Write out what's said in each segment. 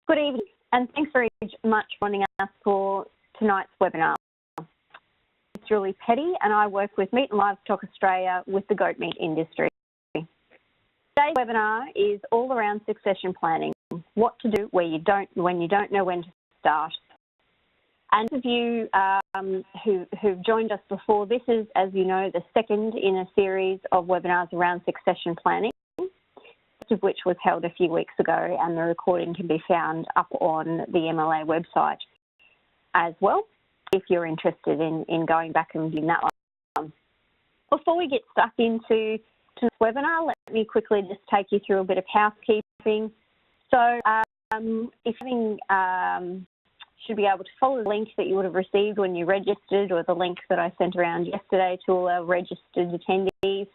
Good evening, and thanks very much for joining us for tonight's webinar. It's Julie Petty, and I work with Meat and Livestock Australia with the goat meat industry. Today's webinar is all around succession planning, what to do when you don't know when to start. And those of you who've joined us before, this is, as you know, the second in a series of webinars around succession planning, of which was held a few weeks ago, and the recording can be found up on the MLA website as well, if you're interested in going back and viewing that one. Before we get stuck into this webinar, let me quickly just take you through a bit of housekeeping. So if you should be able to follow the link that you would have received when you registered, or the link that I sent around yesterday to all our registered attendees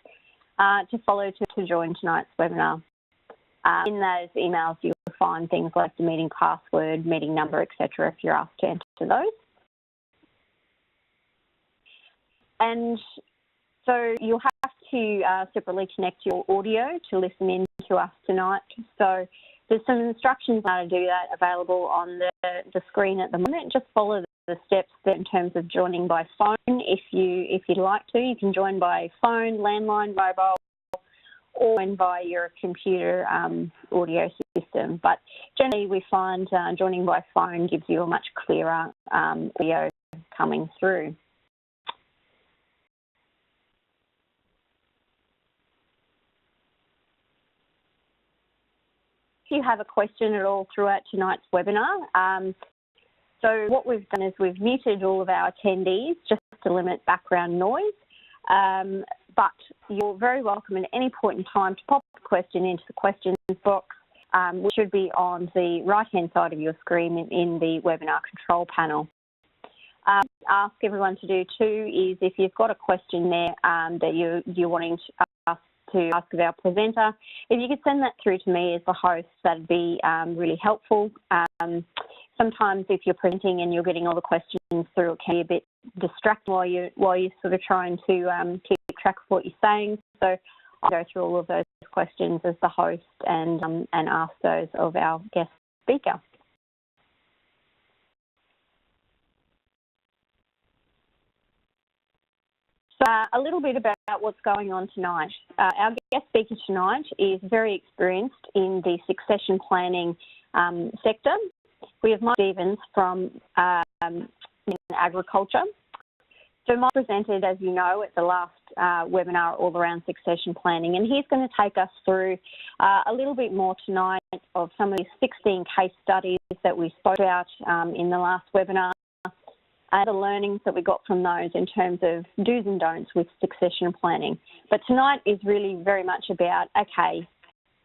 to follow to join tonight's webinar. In those emails, you'll find things like the meeting password, meeting number, etc., if you're asked to enter those. And so you'll have to separately connect your audio to listen in to us tonight. So there's some instructions on how to do that available on the screen at the moment. Just follow the steps there in terms of joining by phone. If you'd like to, you can join by phone, landline, mobile, or via your computer audio system. But generally we find joining by phone gives you a much clearer audio coming through. If you have a question at all throughout tonight's webinar, so what we've done is we've muted all of our attendees just to limit background noise. But you're very welcome at any point in time to pop a question into the questions box, which should be on the right-hand side of your screen in the webinar control panel. Ask everyone to do too is, if you've got a question there that you're wanting to ask of our presenter, if you could send that through to me as the host, that'd be really helpful. Sometimes if you're presenting and you're getting all the questions through, it can be a bit distracting while you're sort of trying to keep track of what you're saying. So I'll go through all of those questions as the host and ask those of our guest speaker. So a little bit about what's going on tonight. Our guest speaker tonight is very experienced in the succession planning sector. We have Mike Stephens from Meridian Agriculture. So Mike presented, as you know, at the last webinar all around succession planning, and he's going to take us through a little bit more tonight of some of these 16 case studies that we spoke about in the last webinar, and the learnings that we got from those in terms of do's and don'ts with succession planning. But tonight is really very much about, okay,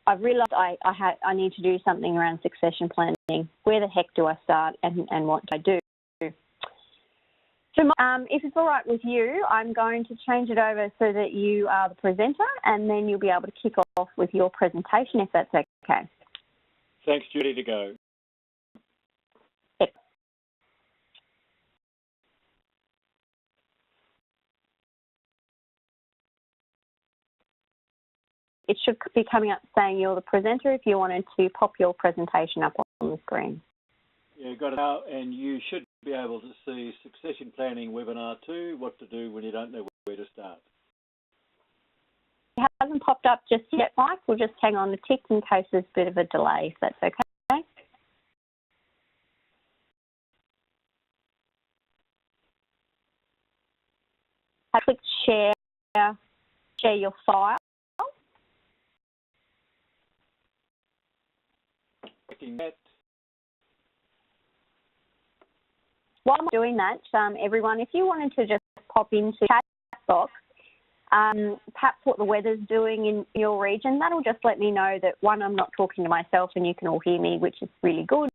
I've realised I need to do something around succession planning. Where the heck do I start, and what do I do? So if it's all right with you, I'm going to change it over so that you are the presenter, and then you'll be able to kick off with your presentation, if that's okay. Thanks, Judy, to go. Yep. It should be coming up saying you're the presenter if you wanted to pop your presentation up on the screen. Yeah, got it now, and you should be able to see Succession Planning Webinar 2, what to do when you don't know where to start. It hasn't popped up just yet, Mike. We'll just hang on the tick in case there's a bit of a delay, if that's okay. I click share your file. Clicking that. While I'm doing that, everyone, if you wanted to just pop into the chat box, perhaps what the weather's doing in your region, that'll just let me know that, one, I'm not talking to myself and you can all hear me, which is really good,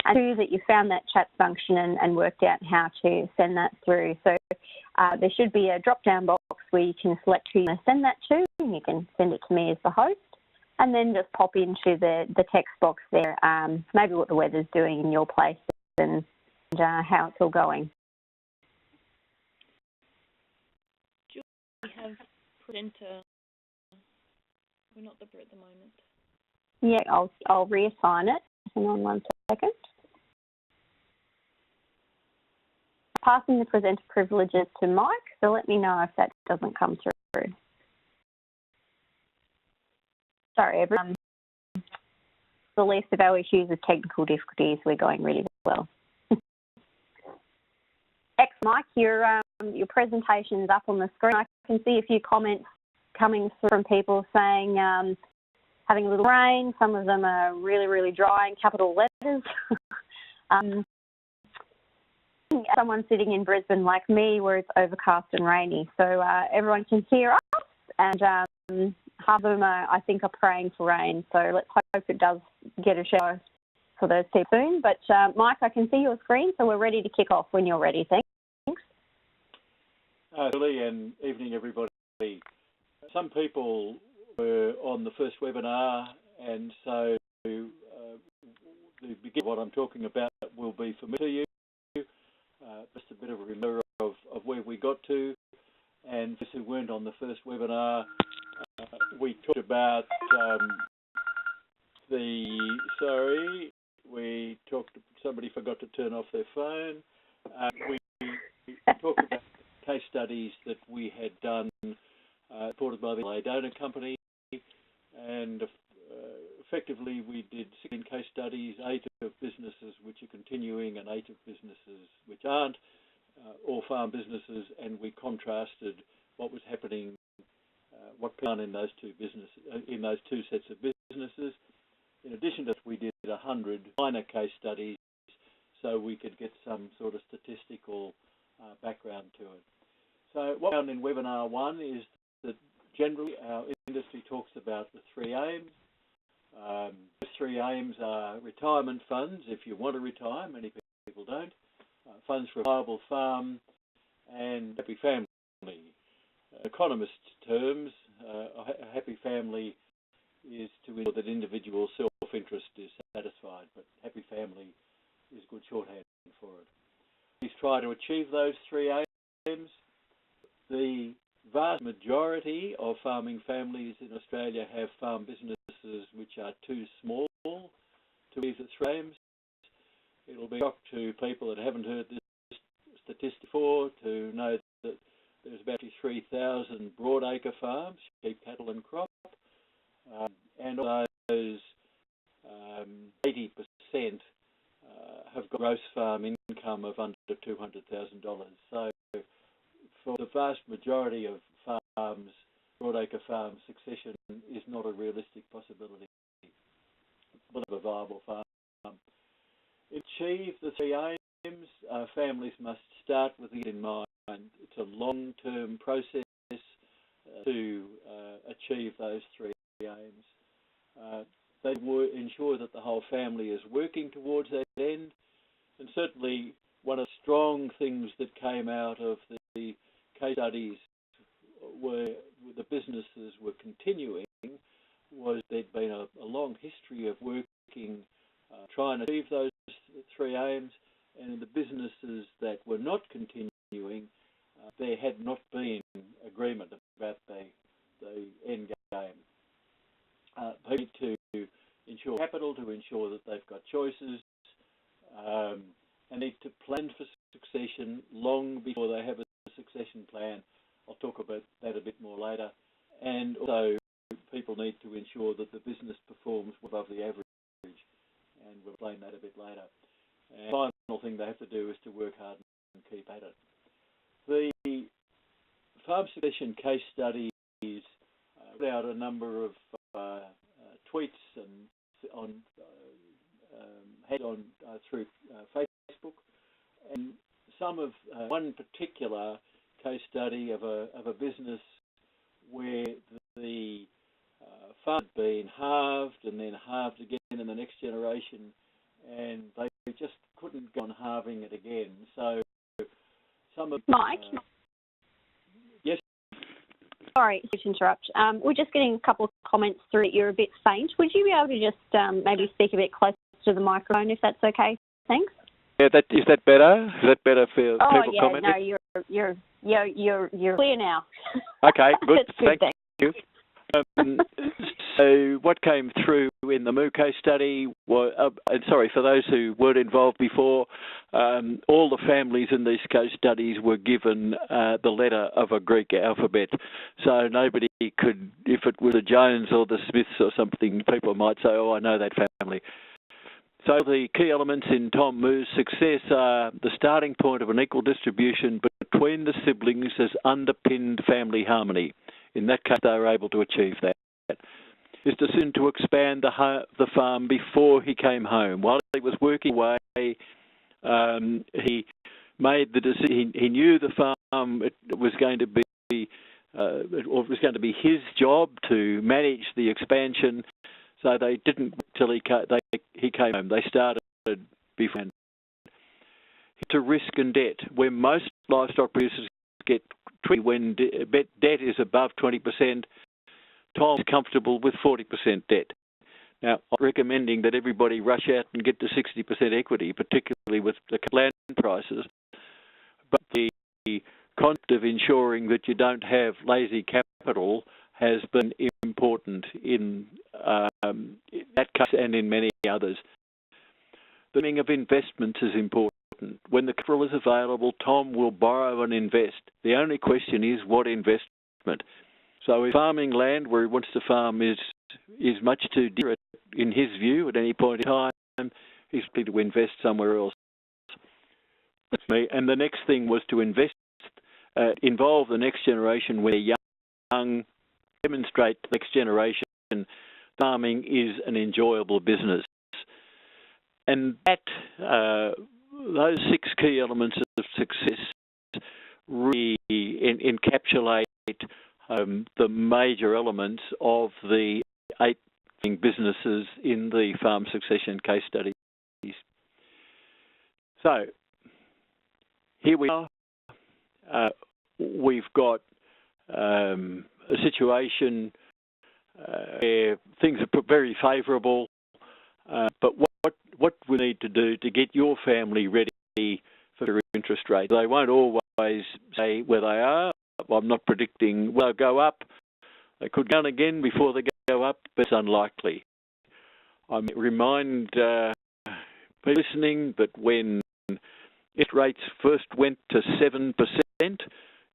and two, that you found that chat function and worked out how to send that through. So there should be a drop-down box where you can select who you want to send that to, and you can send it to me as the host, and then just pop into the text box there, maybe what the weather's doing in your place and how it's all going. We have presenter. We're not the at the moment. Yeah, I'll reassign it Hang on 1 second. Passing the presenter privileges to Mike, so let me know if that doesn't come through. Sorry, everyone. The least of our issues is technical difficulties. We're going really well. Mike, your presentation's up on the screen. I can see a few comments coming through from people saying having a little rain. Some of them are really, really dry in capital letters. Someone sitting in Brisbane like me where it's overcast and rainy. So everyone can hear us, and half of them I think are praying for rain. So let's hope it does get a shower for those people soon. But Mike, I can see your screen, so we're ready to kick off when you're ready. Thanks. Julie, and evening everybody. Some people were on the first webinar, and so the beginning of what I'm talking about will be familiar to you. Just a bit of a reminder of where we got to, and for those who weren't on the first webinar, we talked about somebody forgot to turn off their phone. We talked about case studies that we had done, reported by the LA Donor Company, and effectively we did 16 case studies, 8 of businesses which are continuing and 8 of businesses which aren't, all farm businesses, and we contrasted what was happening, what done in those two sets of businesses. In addition to that, we did 100 minor case studies so we could get some sort of statistical background to it. So what we found in webinar 1 is that generally our industry talks about the 3 aims. The 3 aims are retirement funds, if you want to retire, many people don't, funds for a viable farm, and happy family. Economists' terms, a happy family is to ensure that individual self-interest is satisfied, but happy family is good shorthand for it. Please try to achieve those 3 aims. The vast majority of farming families in Australia have farm businesses which are too small to achieve the 3 aims. It'll be a shock to people that haven't heard this statistic before to know that there's about 3,000 broadacre farms, sheep, cattle and crop, and of those 80% have got gross farm income of under $200,000. So for the vast majority of farms, broadacre farm succession is not a realistic possibility. We'll have a viable farm. To achieve the 3 aims, families must start with it in mind. It's a long-term process to achieve those 3 aims. They will ensure that the whole family is working towards that end, and certainly one of the strong things that came out of the case studies where the businesses were continuing was there'd been a long history of working, trying to achieve those 3 aims, and in the businesses that were not continuing, there had not been agreement about the end game. They need to ensure capital, to ensure that they've got choices, and need to plan for succession long before they have a succession plan. I'll talk about that a bit more later. And also, people need to ensure that the business performs above the average, and we'll explain that a bit later. And the final thing they have to do is to work hard and keep at it. The farm succession case studies put out a number of tweets and through Facebook, and some of one particular case study of a business where the farm had been halved and then halved again in the next generation, and they just couldn't go on halving it again. So some of Mike. Yes. Sorry to interrupt. We're just getting a couple of comments through that you're a bit faint. Would you be able to just maybe speak a bit closer to the microphone, if that's okay? Thanks. Yeah, is that better? Is that better for people commenting? Oh yeah, no, you're clear now. Okay, good. That's good. Thank you. So what came through in the Moo case study were, and sorry, for those who weren't involved before, all the families in these case studies were given the letter of a Greek alphabet. So nobody could, if it was the Jones or the Smiths or something, people might say, oh, I know that family. So the key elements in Tom Moo's success are the starting point of an equal distribution between the siblings has underpinned family harmony. In that case, they were able to achieve that. His decision to expand the farm before he came home. While he was working away, he made the decision. He knew the farm was going to be, or it was going to be his job to manage the expansion. So they didn't till he came home. They started before. To risk and debt, where most livestock producers get treated when debt is above 20%. Tom is comfortable with 40% debt. Now, I'm recommending that everybody rush out and get to 60% equity, particularly with the land prices. But the concept of ensuring that you don't have lazy capital has been important in that case and in many others. The timing of investments is important. When the capital is available, Tom will borrow and invest. The only question is what investment. So if farming land where he wants to farm is much too dear, in his view, at any point in time, he's free to invest somewhere else. And the next thing was to involve the next generation where young, demonstrate to the next generation farming is an enjoyable business. And that those 6 key elements of success really encapsulate the major elements of the 8 businesses in the farm succession case studies. So here we are. We've got a situation where things are very favourable, but what we need to do to get your family ready for their interest rate. They won't always say where they are. I'm not predicting they'll go up. They could go again before they go up, but it's unlikely. I remind people listening that when interest rates first went to 7%,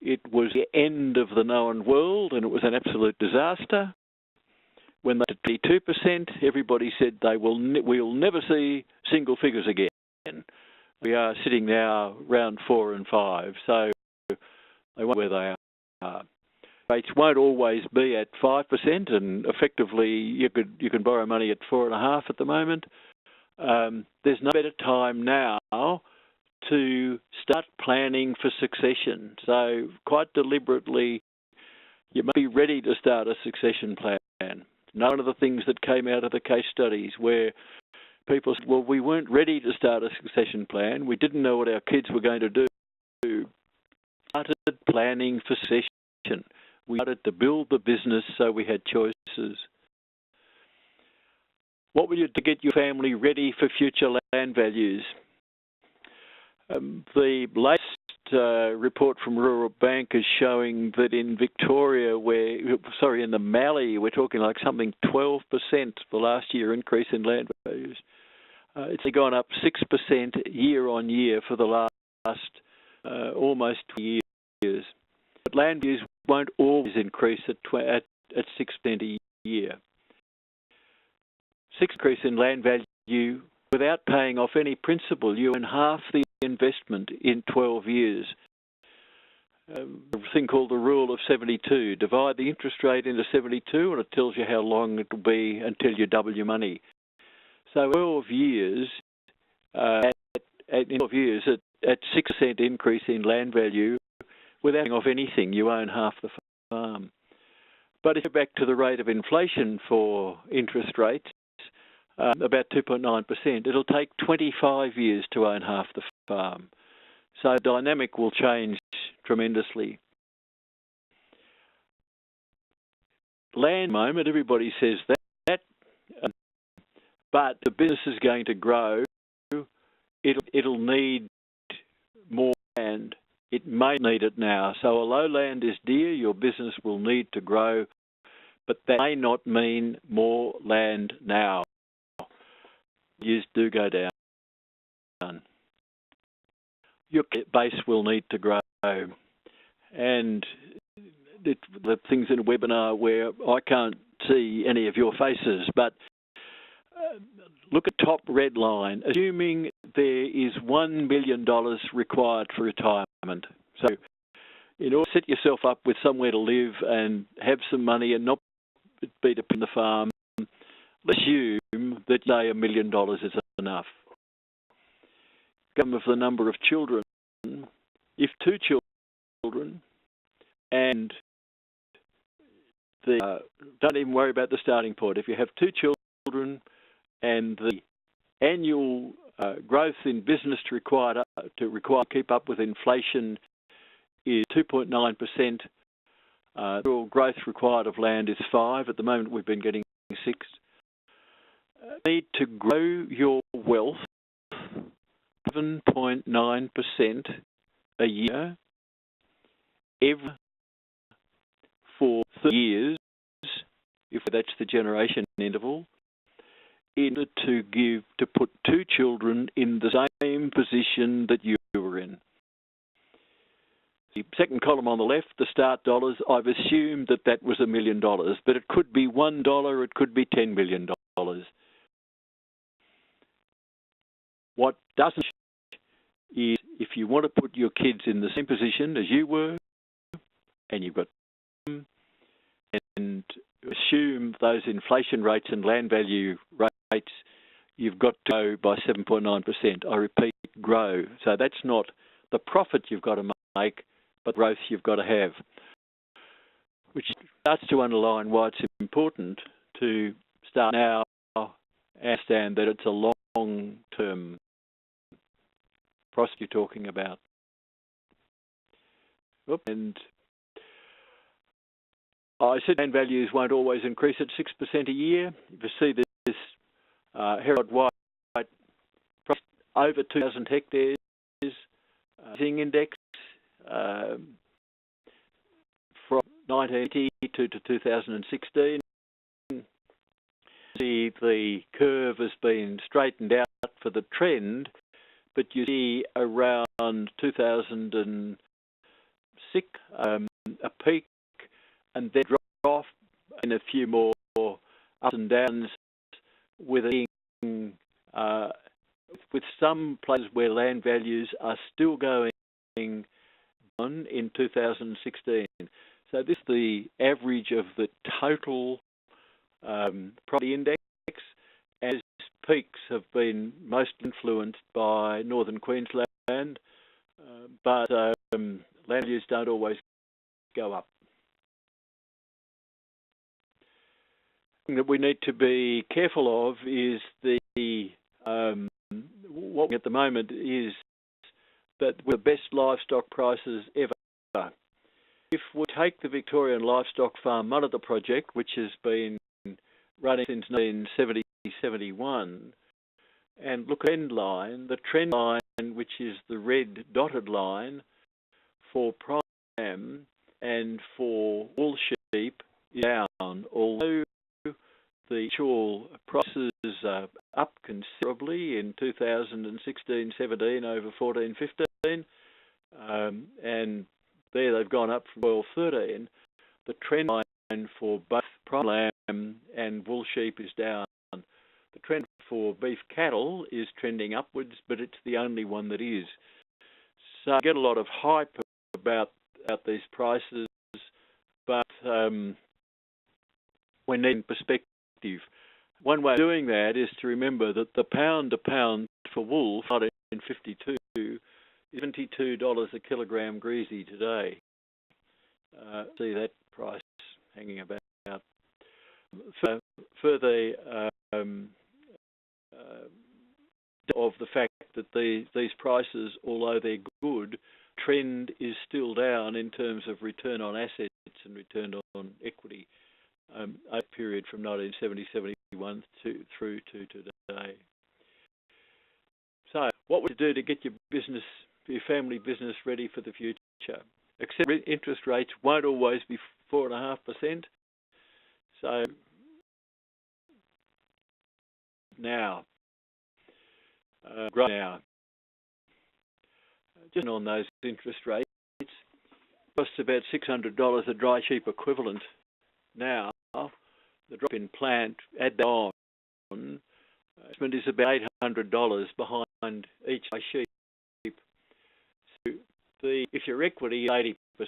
it was the end of the known world and it was an absolute disaster. When they did 2%, everybody said we'll never see single figures again. We are sitting now around 4 and 5, so they won't where they are. Rates won't always be at 5%, and effectively you can borrow money at 4.5 at the moment. There's no better time now to start planning for succession. So quite deliberately, you must be ready to start a succession plan. One of the things that came out of the case studies where people said, well, we weren't ready to start a succession plan. We didn't know what our kids were going to do. We started planning for succession. We started to build the business so we had choices. What would you do to get your family ready for future land values? The latest report from Rural Bank is showing that in Victoria, in the Mallee, we're talking like something 12% the last year increase in land values. It's gone up 6% year on year for the last almost 2 years. But land values won't always increase at 6% a year. 6% increase in land value without paying off any principal, you earn half the investment in 12 years. A thing called the rule of 72. Divide the interest rate into 72 and it tells you how long it will be until you double your money. So 12 years, at 6% increase in land value, without paying off anything, you own half the farm. But if you go back to the rate of inflation for interest rates, about 2.9%, it'll take 25 years to own half the farm. So the dynamic will change tremendously. Land, at the moment, everybody says that, but the business is going to grow. It'll need more land. It may need it now. So although land is dear, your business will need to grow, but that may not mean more land now. values do go down, your base will need to grow. And the things in a webinar where I can't see any of your faces, but look at top red line, assuming there is $1 million required for retirement. So in order to set yourself up with somewhere to live and have some money and not be dependent on the farm, let's assume that, say, $1 million is enough. Come of the number of children, if 2 children, and don't even worry about the starting point. If you have 2 children and the annual growth in business required to keep up with inflation is 2.9%, the growth required of land is 5. At the moment, we've been getting 6. Need to grow your wealth 7.9% a year every for 30 years, if that's the generation interval, in order to put 2 children in the same position that you were in. The second column on the left, the start dollars, I've assumed that was $1 million, but it could be $1, it could be $10 million. What doesn't is if you want to put your kids in the same position as you were, and you've got and assume those inflation rates and land value rates, you've got to grow by 7.9%. I repeat, grow. So that's not the profit you've got to make, but growth you've got to have, which starts to underline why it's important to start now and understand that it's a long-term process you're talking about. And I said land values won't always increase at 6% a year. You see this Herod White over 2,000 hectares index from 1980 to 2016. See, the curve has been straightened out for the trend, but you see around 2006 a peak and then drop off in a few more ups and downs with some places where land values are still going on in 2016. So this is the average of the total property index, as peaks have been most influenced by northern Queensland, but land values don't always go up. That we need to be careful of is what at the moment is that we're the best livestock prices ever. If we take the Victorian Livestock Farm Monitor project, which has been running since 1970-71, and look at the trend line, which is the red dotted line for prime and for wool sheep, is down, although the actual prices are up considerably in 2016-17 over 14-15, and there they've gone up from 12-13. The trend line for both prime lamb and wool sheep is down. The trend for beef cattle is trending upwards, but it's the only one that is. So I get a lot of hype about these prices, but we need perspective. One way of doing that is to remember that the pound to pound for wool in 1952 is $72 a kilogram greasy today. See that price hanging about. Further of the fact that these prices, although they're good, trend is still down in terms of return on assets and return on equity. A period from 1970-71 through to today. So, what would you do to get your family business ready for the future? Except interest rates won't always be 4.5%. So now, grow now. Just on those interest rates, it costs about $600 a dry sheep equivalent now. The drop in plant, add that on, investment is about $800 behind each dry sheep. So if your equity is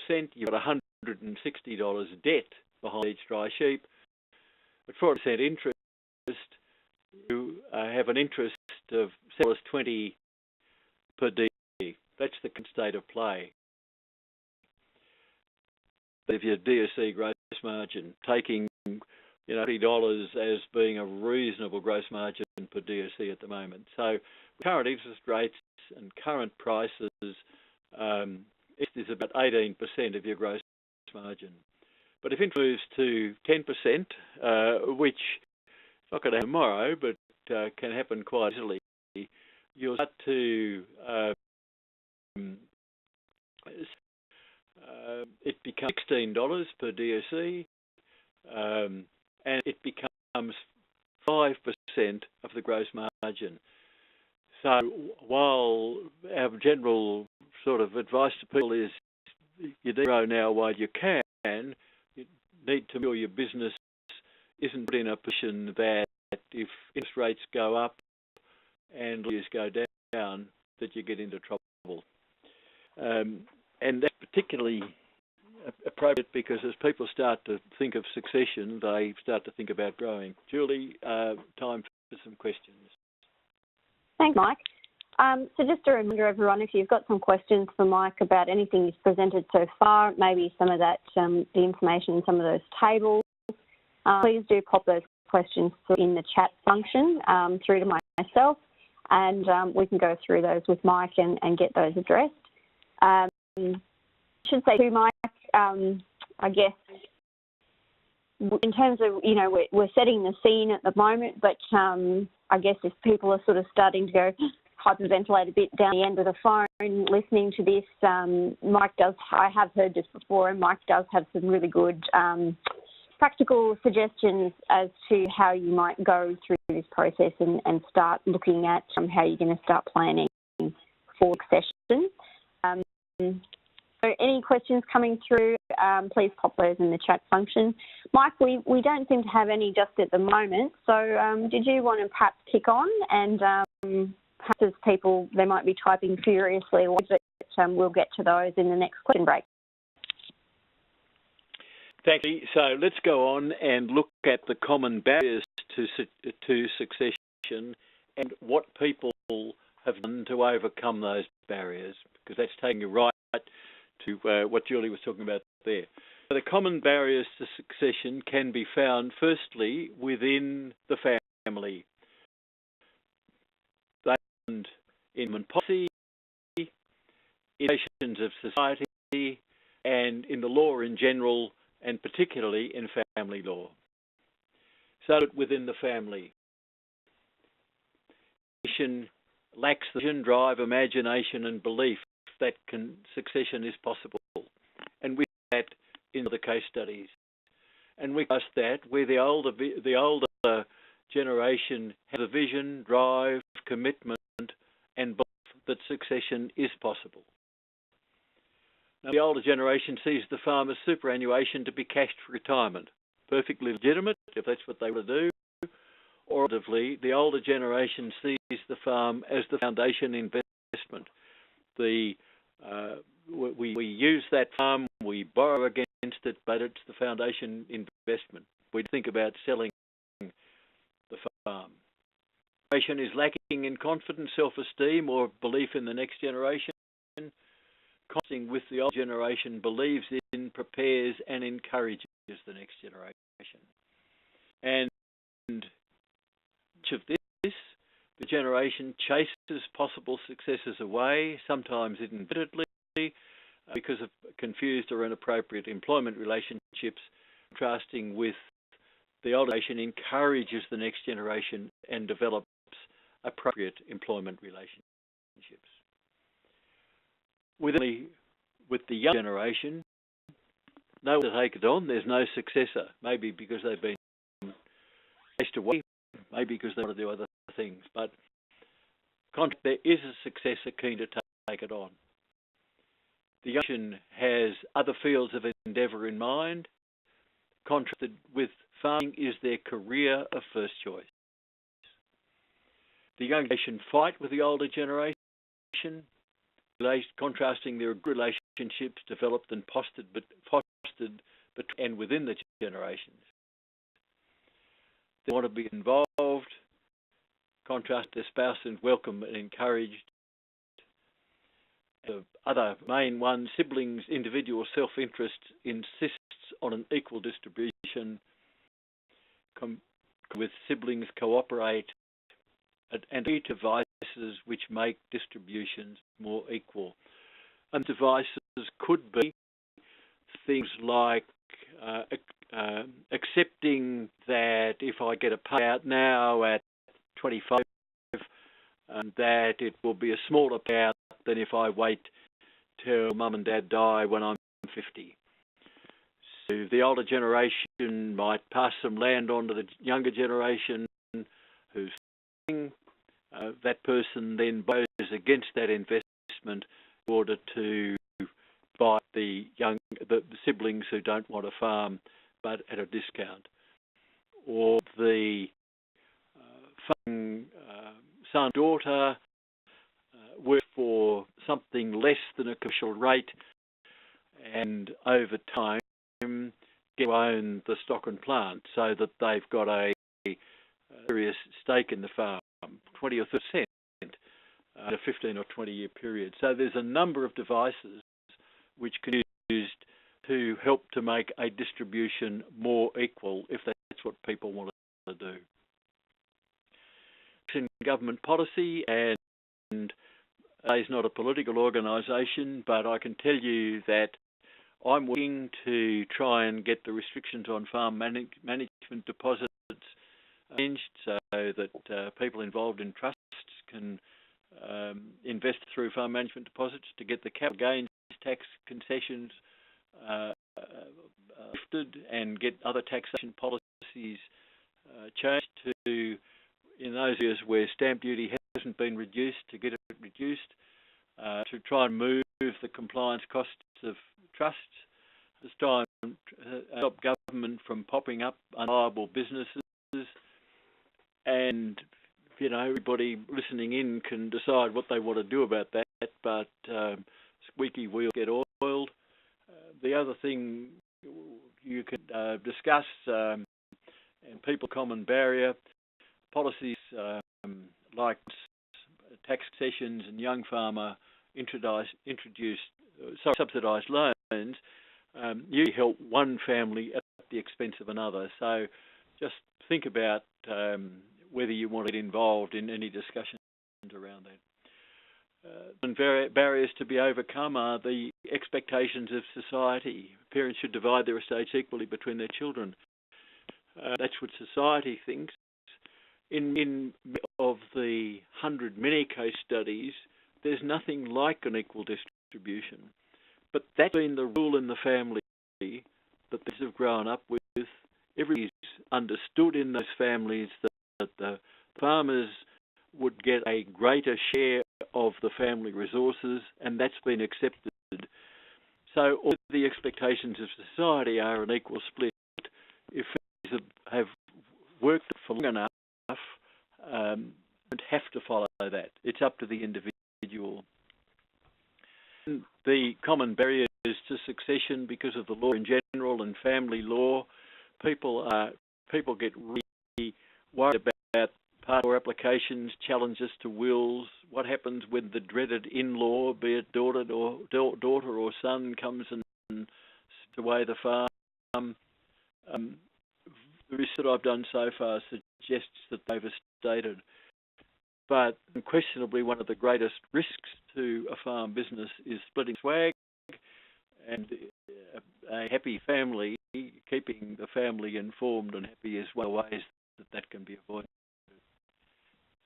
80%, you've got $160 debt behind each dry sheep. At 4% interest, you have an interest of $7.20 per D. That's the state of play. If your DSC gross margin, taking $30 as being a reasonable gross margin per DSC at the moment. So current interest rates and current prices, it is about 18% of your gross margin. But if it moves to 10%, which is not going to happen tomorrow, but can happen quite easily, you'll start to it becomes $16 per DSC, and it becomes 5% of the gross margin. So while our general sort of advice to people is you need to grow now while you can, you need to make sure your business isn't put in a position that if interest rates go up and values go down, that you get into trouble. And that's particularly appropriate because as people start to think of succession, they start to think about growing. Julie, time for some questions. Thanks, Mike. So just a reminder, everyone, if you've got some questions for Mike about anything he's presented so far, maybe some of that, the information in some of those tables, please do pop those questions in the chat function through to myself, and we can go through those with Mike and get those addressed. I should say too, Mike, I guess in terms of, we're setting the scene at the moment, but I guess if people are sort of starting to go hyperventilate a bit down the end of the phone listening to this, Mike does, I have heard this before, and Mike does have some really good practical suggestions as to how you might go through this process and start looking at how you're going to start planning for succession. So any questions coming through, please pop those in the chat function. Mike, we don't seem to have any just at the moment, so did you want to perhaps kick on and perhaps as people, they might be typing furiously, but we'll get to those in the next question break. Thank you. So let's go on and look at the common barriers to succession and what people have done to overcome those barriers, because that's taking you right to what Julie was talking about there. So the common barriers to succession can be found firstly within the family. They are found in policy, in nations of society, and in the law in general, and particularly in family law. So within the family, nation lacks the vision, drive, imagination, and belief that succession is possible, and with that in the case studies. And we discussed that where the older generation has a vision, drive, commitment, and belief that succession is possible. Now, the older generation sees the farm as superannuation to be cashed for retirement, perfectly legitimate if that's what they want to do. Or alternatively, the older generation sees the farm as the foundation investment. We use that farm, we borrow against it, but it's the foundation investment. We think about selling the farm. The generation is lacking in confidence, self-esteem, or belief in the next generation. Constant with the old generation believes in, prepares, and encourages the next generation. And much of this, the generation chases possible successes away, sometimes inadvertently, because of confused or inappropriate employment relationships, contrasting with the older generation encourages the next generation and develops appropriate employment relationships. With the young generation, no one to take it on, there's no successor, maybe because they've been chased away, maybe because they want to do other things, but contract, there is a successor keen to take it on. The young nation has other fields of endeavour in mind. Contrasted with farming is their career of first choice. The young generation fight with the older generation, contrasting their good relationships developed and fostered between and within the generations. They want to be involved, contrast their spouse and welcome and encouraged. The other main one, siblings' individual self-interest insists on an equal distribution, with siblings cooperate and each devices which make distributions more equal. And devices could be things like accepting that if I get a payout now at 25, that it will be a smaller payout than if I wait till mum and dad die when I'm 50. So the older generation might pass some land on to the younger generation who's that person then borrows against that investment in order to buy the siblings who don't want to farm but at a discount. Or the son, daughter work for something less than a commercial rate and over time get to own the stock and plant so that they've got a serious stake in the farm, 20 or 30% at a 15 or 20 year period. So there's a number of devices which can be used to help to make a distribution more equal if that's what people want to do. It's in government policy, and it's not a political organisation, but I can tell you that I'm working to try and get the restrictions on farm management deposits changed so that people involved in trusts can invest through farm management deposits to get the capital gains tax concessions lifted and get other taxation policies changed to, in those areas where stamp duty hasn't been reduced, to get it reduced, to try and move the compliance costs of trusts, to try and stop government from popping up unviable businesses. And, you know, everybody listening in can decide what they want to do about that, but squeaky wheels get oiled. The other thing you could discuss, and people common barrier, policies like tax concessions and young farmer subsidised loans usually help one family at the expense of another. So just think about whether you want to get involved in any discussions around that. And barriers to be overcome are the expectations of society. Parents should divide their estates equally between their children. That's what society thinks. In of the 100 many case studies, there's nothing like an equal distribution. But that's been the rule in the family that these have grown up with. Everybody's understood in those families that the farmers would get a greater share of the family resources, and that's been accepted. So all the expectations of society are an equal split. If families have worked for long enough, don't have to follow that. It's up to the individual. The common barriers to succession because of the law in general and family law, people get really worried about part-law applications, challenges to wills. What happens when the dreaded in-law, be it daughter or son, comes and strips away the farm? The research that I've done so far suggests that they've overstated. But unquestionably, one of the greatest risks to a farm business is splitting swag, and a happy family, keeping the family informed and happy, is one of the ways that can be avoided.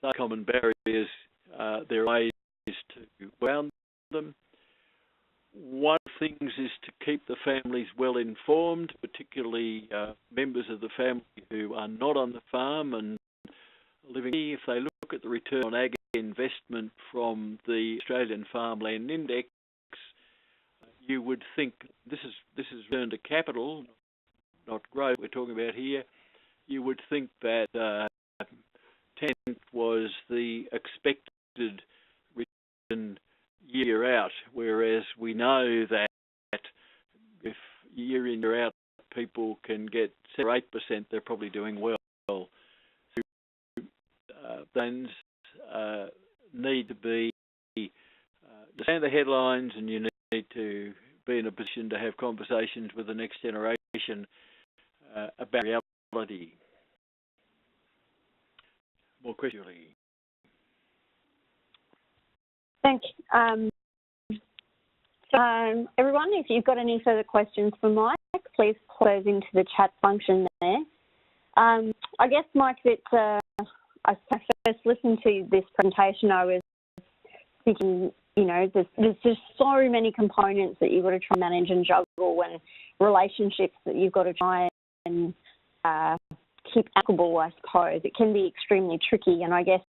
So common barriers, there are ways to round them. One of the things is to keep the families well informed, particularly members of the family who are not on the farm and living. If they look look at the return on ag investment from the Australian Farmland Index, you would think this is return to capital, not growth we're talking about here. You would think that 10 was the expected return year out, whereas we know that if year in, year out, people can get 7 or 8%, they're probably doing well. So, things need to be understand the headlines, and you need to be in a position to have conversations with the next generation about reality. More questions? Thank you. Everyone, if you've got any further questions for Mike, please put those into the chat function there. I guess, Mike, that I first listened to this presentation, I was thinking, you know, there's just so many components that you've got to try and manage and juggle, and relationships that you've got to try and keep equitable, I suppose. It can be extremely tricky, and I guess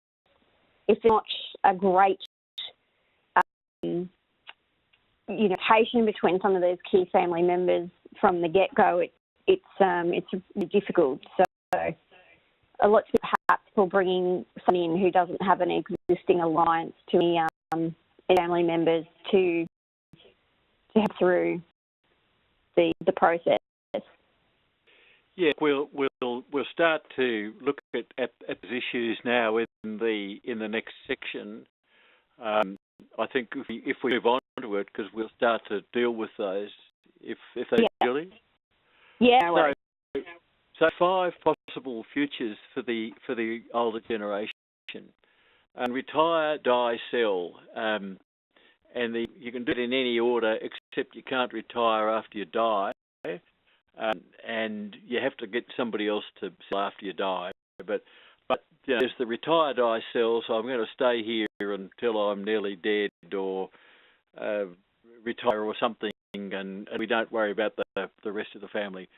if it's not a great communication between some of those key family members from the get-go, it's really difficult. So a lot to perhaps for bringing someone in who doesn't have an existing alliance to any family members to help through the process. Yeah, we'll start to look at these issues now in the next section. I think if we move on to it, because we'll start to deal with those if they really. Yeah. So 5 possible futures for the older generation. And retire, die, sell. And you can do it in any order, except you can't retire after you die. And you have to get somebody else to sell after you die. But you know, there's the retire, die, sell, so I'm going to stay here until I'm nearly dead, or retire or something, and we don't worry about the rest of the family.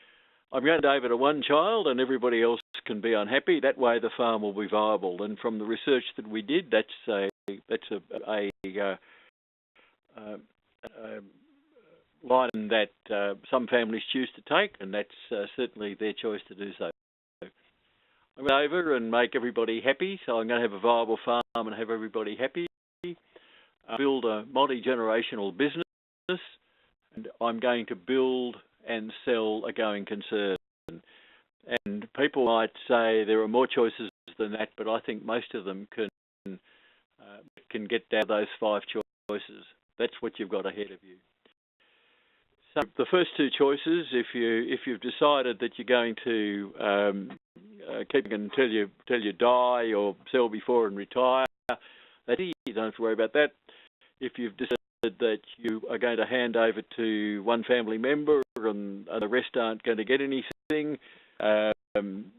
I'm going to hand over to one child, and everybody else can be unhappy. That way, the farm will be viable. And from the research that we did, that's a line that some families choose to take, and that's certainly their choice to do so. I'm going over and make everybody happy, so I'm going to have a viable farm and have everybody happy. Build a multi-generational business, and I'm going to build and sell a going concern. And people might say there are more choices than that, but I think most of them can get down those 5 choices. That's what you've got ahead of you. So the first 2 choices, if you've decided that you're going to keep it until you die, or sell before and retire, that's easy. You don't have to worry about that. If you've decided that you are going to hand over to one family member and the rest aren't going to get anything, I can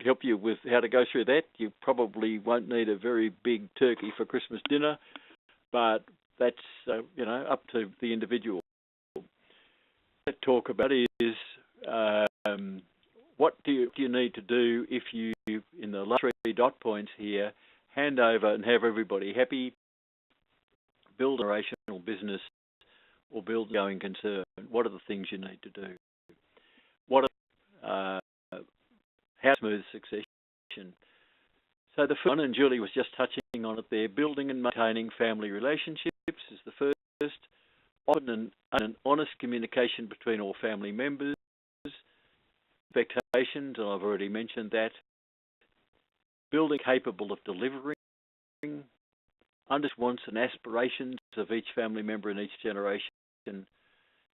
help you with how to go through that. You probably won't need a very big turkey for Christmas dinner, but that's up to the individual. What I talk about is what do you need to do if you, in the last 3 dot points here, hand over and have everybody happy, build a generational business, or build a going concern. What are the things you need to do? How smooth succession? So the first one, and Julie was just touching on it there, building and maintaining family relationships is the first. Often an honest communication between all family members. Expectations, and I've already mentioned that. Building capable of delivering. Understand wants and aspirations of each family member in each generation. The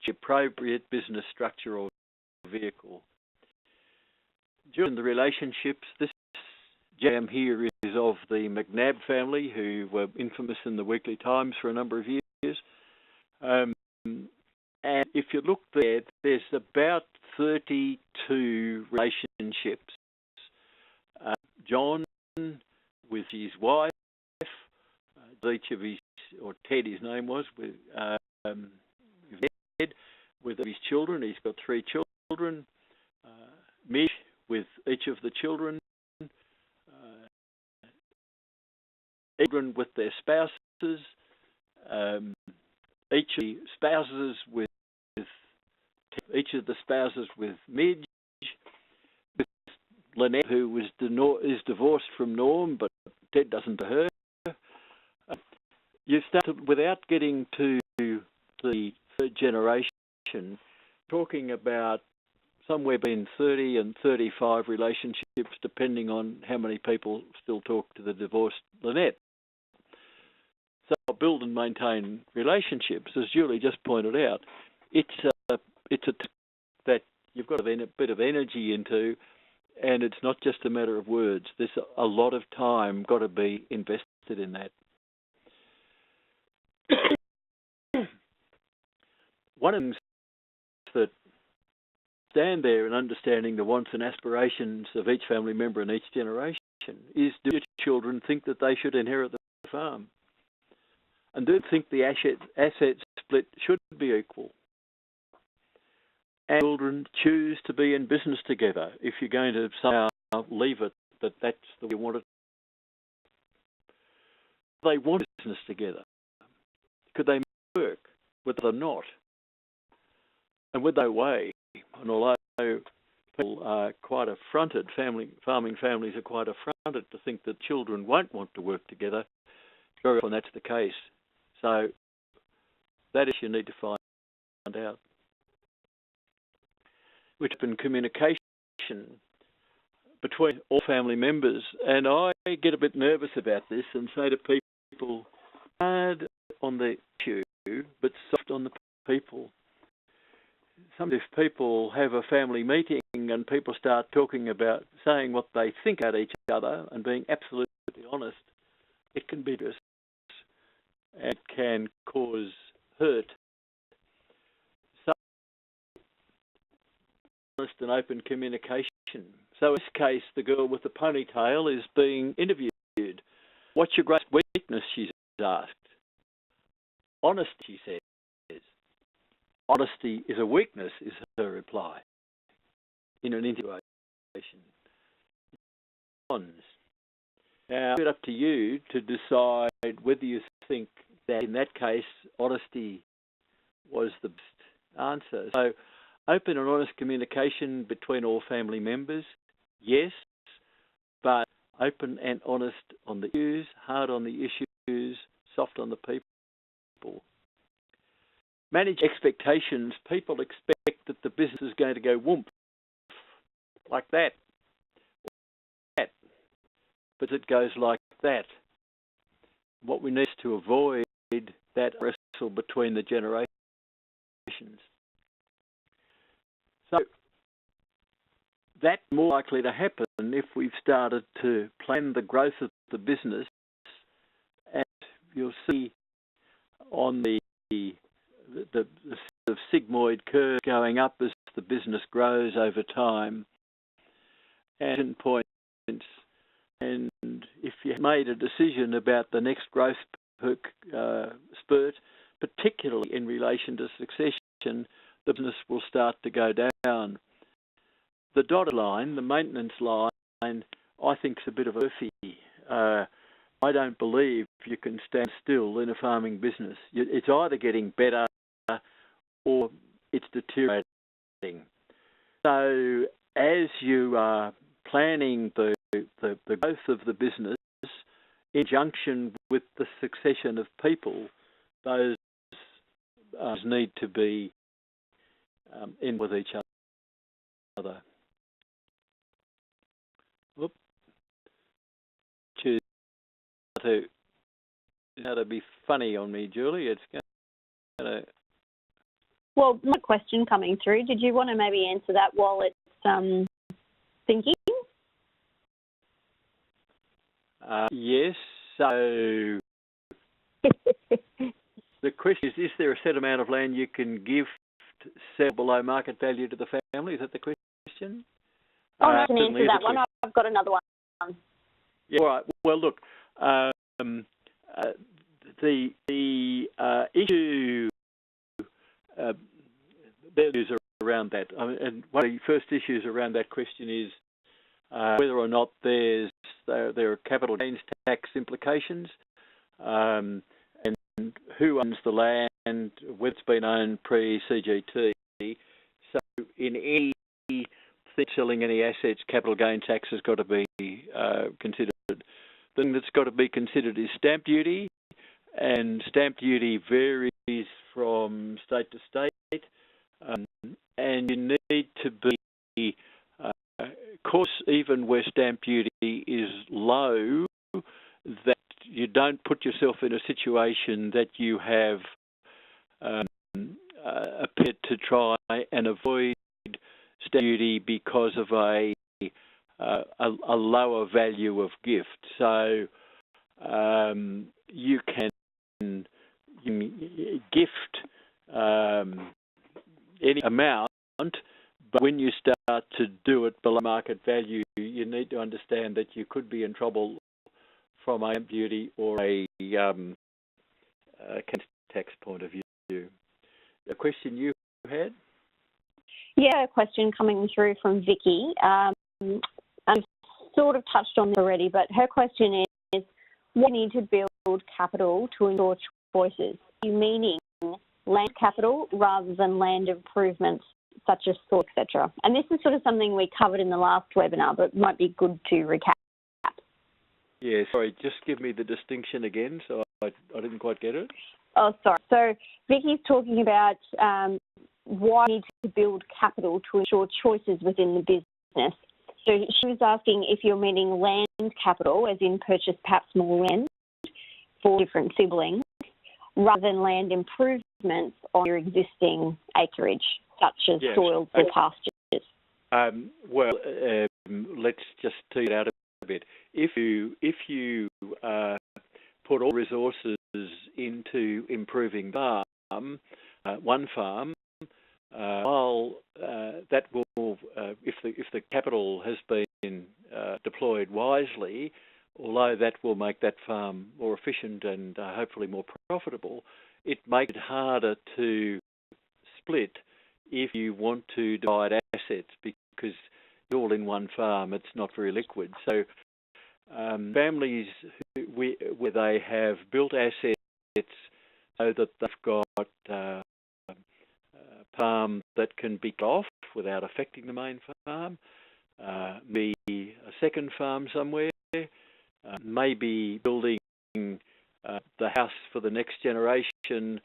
appropriate business structure or vehicle. During the relationships, this jam here is of the McNabb family, who were infamous in the Weekly Times for a number of years. And if you look there, there's about 32 relationships. John with his wife, each of his, or Ted his name was, with Ted, with his children. He's got 3 children. Mitch with each of the children. children with their spouses, each of the spouses with Midge, with Lynette, who is divorced from Norm, but Ted doesn't to her. You started, without getting to the third generation, talking about somewhere between 30 and 35 relationships, depending on how many people still talk to the divorced Lynette. So build and maintain relationships, as Julie just pointed out. It's a that you've got a bit of energy into, and it's not just a matter of words. There's a lot of time got to be invested in that. One of the things that stand there and understanding the wants and aspirations of each family member in each generation is, do your children think that they should inherit the farm? And do think the asset split should be equal? And children choose to be in business together if you're going to somehow leave it that that's the way you want it. They want business together. Could they work? Would they not? And would they weigh? And although people are quite affronted, farming families are quite affronted to think that children won't want to work together, very often that's the case. So that is you need to find out. Which has been communication between all family members. And I get a bit nervous about this and say to people, hard on the issue, but soft on the people. Sometimes if people have a family meeting and people start talking about saying what they think about each other and being absolutely honest, it can be dangerous and can cause hurt. So, honest and open communication. So in this case, the girl with the ponytail is being interviewed. What's your greatest weakness, she's asked. Honesty, she says. Honesty is a weakness, is her reply. In an interview. Now, it's up to you to decide whether you think that in that case, honesty was the best answer. So, open and honest communication between all family members, yes, but open and honest on the issues, hard on the issues, soft on the people. Manage expectations. People expect that the business is going to go whoomp, like that, but it goes like that. What we need is to avoid that wrestle between the generations. So that's more likely to happen if we've started to plan the growth of the business, and you'll see on the sort of sigmoid curve going up as the business grows over time, and points. And if you made a decision about the next growth spurt, particularly in relation to succession, the business will start to go down. The dotted line, the maintenance line, I think is a bit of a murphy. I don't believe you can stand still in a farming business. It's either getting better or it's deteriorating. So as you are planning the growth of the business in conjunction with the succession of people, those need to be in with each other. Whoop. Choose how to be funny on me, Julie. It's going to... Well, my question coming through, did you want to maybe answer that while it's thinking? Yes. So the question is there a set amount of land you can give to sell below market value to the family? Is that the question? Oh, no, I can answer that one. I've got another one. Yeah, all right. Well, look, the issue there's around that. And one of the first issues around that question is whether or not there are capital gains tax implications. and who owns the land, whether it's been owned pre-CGT. So in any selling any assets, capital gain tax has got to be considered. The thing that's got to be considered is stamp duty, and stamp duty varies from state to state, and you need to be, of course, even where stamp duty is low, that you don't put yourself in a situation that you have a pit to try and avoid stamp duty because of a lower value of gift. So you can gift any amount, but when you start to do it below market value, you need to understand that you could be in trouble from a stamp duty or a tax point of view. A question you had? Yeah, a question coming through from Vicky. I've sort of touched on this already, but her question is, what do you need to build capital to ensure choices? Are you meaning land capital rather than land improvements such as soil, etc.? And this is sort of something we covered in the last webinar, but it might be good to recap. Yeah, sorry, just give me the distinction again, so I didn't quite get it. Oh, sorry. So Vicky's talking about why you need to build capital to ensure choices within the business. So she was asking if you're meaning land capital, as in purchase perhaps more land for different siblings, rather than land improvements on your existing acreage, such as soils or pastures. Let's just tee it out a bit. If you put all resources into improving one farm, while that will, if the capital has been deployed wisely, although that will make that farm more efficient and hopefully more profitable, it makes it harder to split if you want to divide assets, because it's all in one farm. It's not very liquid. So families where they have built assets so that they've got farm that can be cut off without affecting the main farm, maybe a second farm somewhere, maybe building the house for the next generation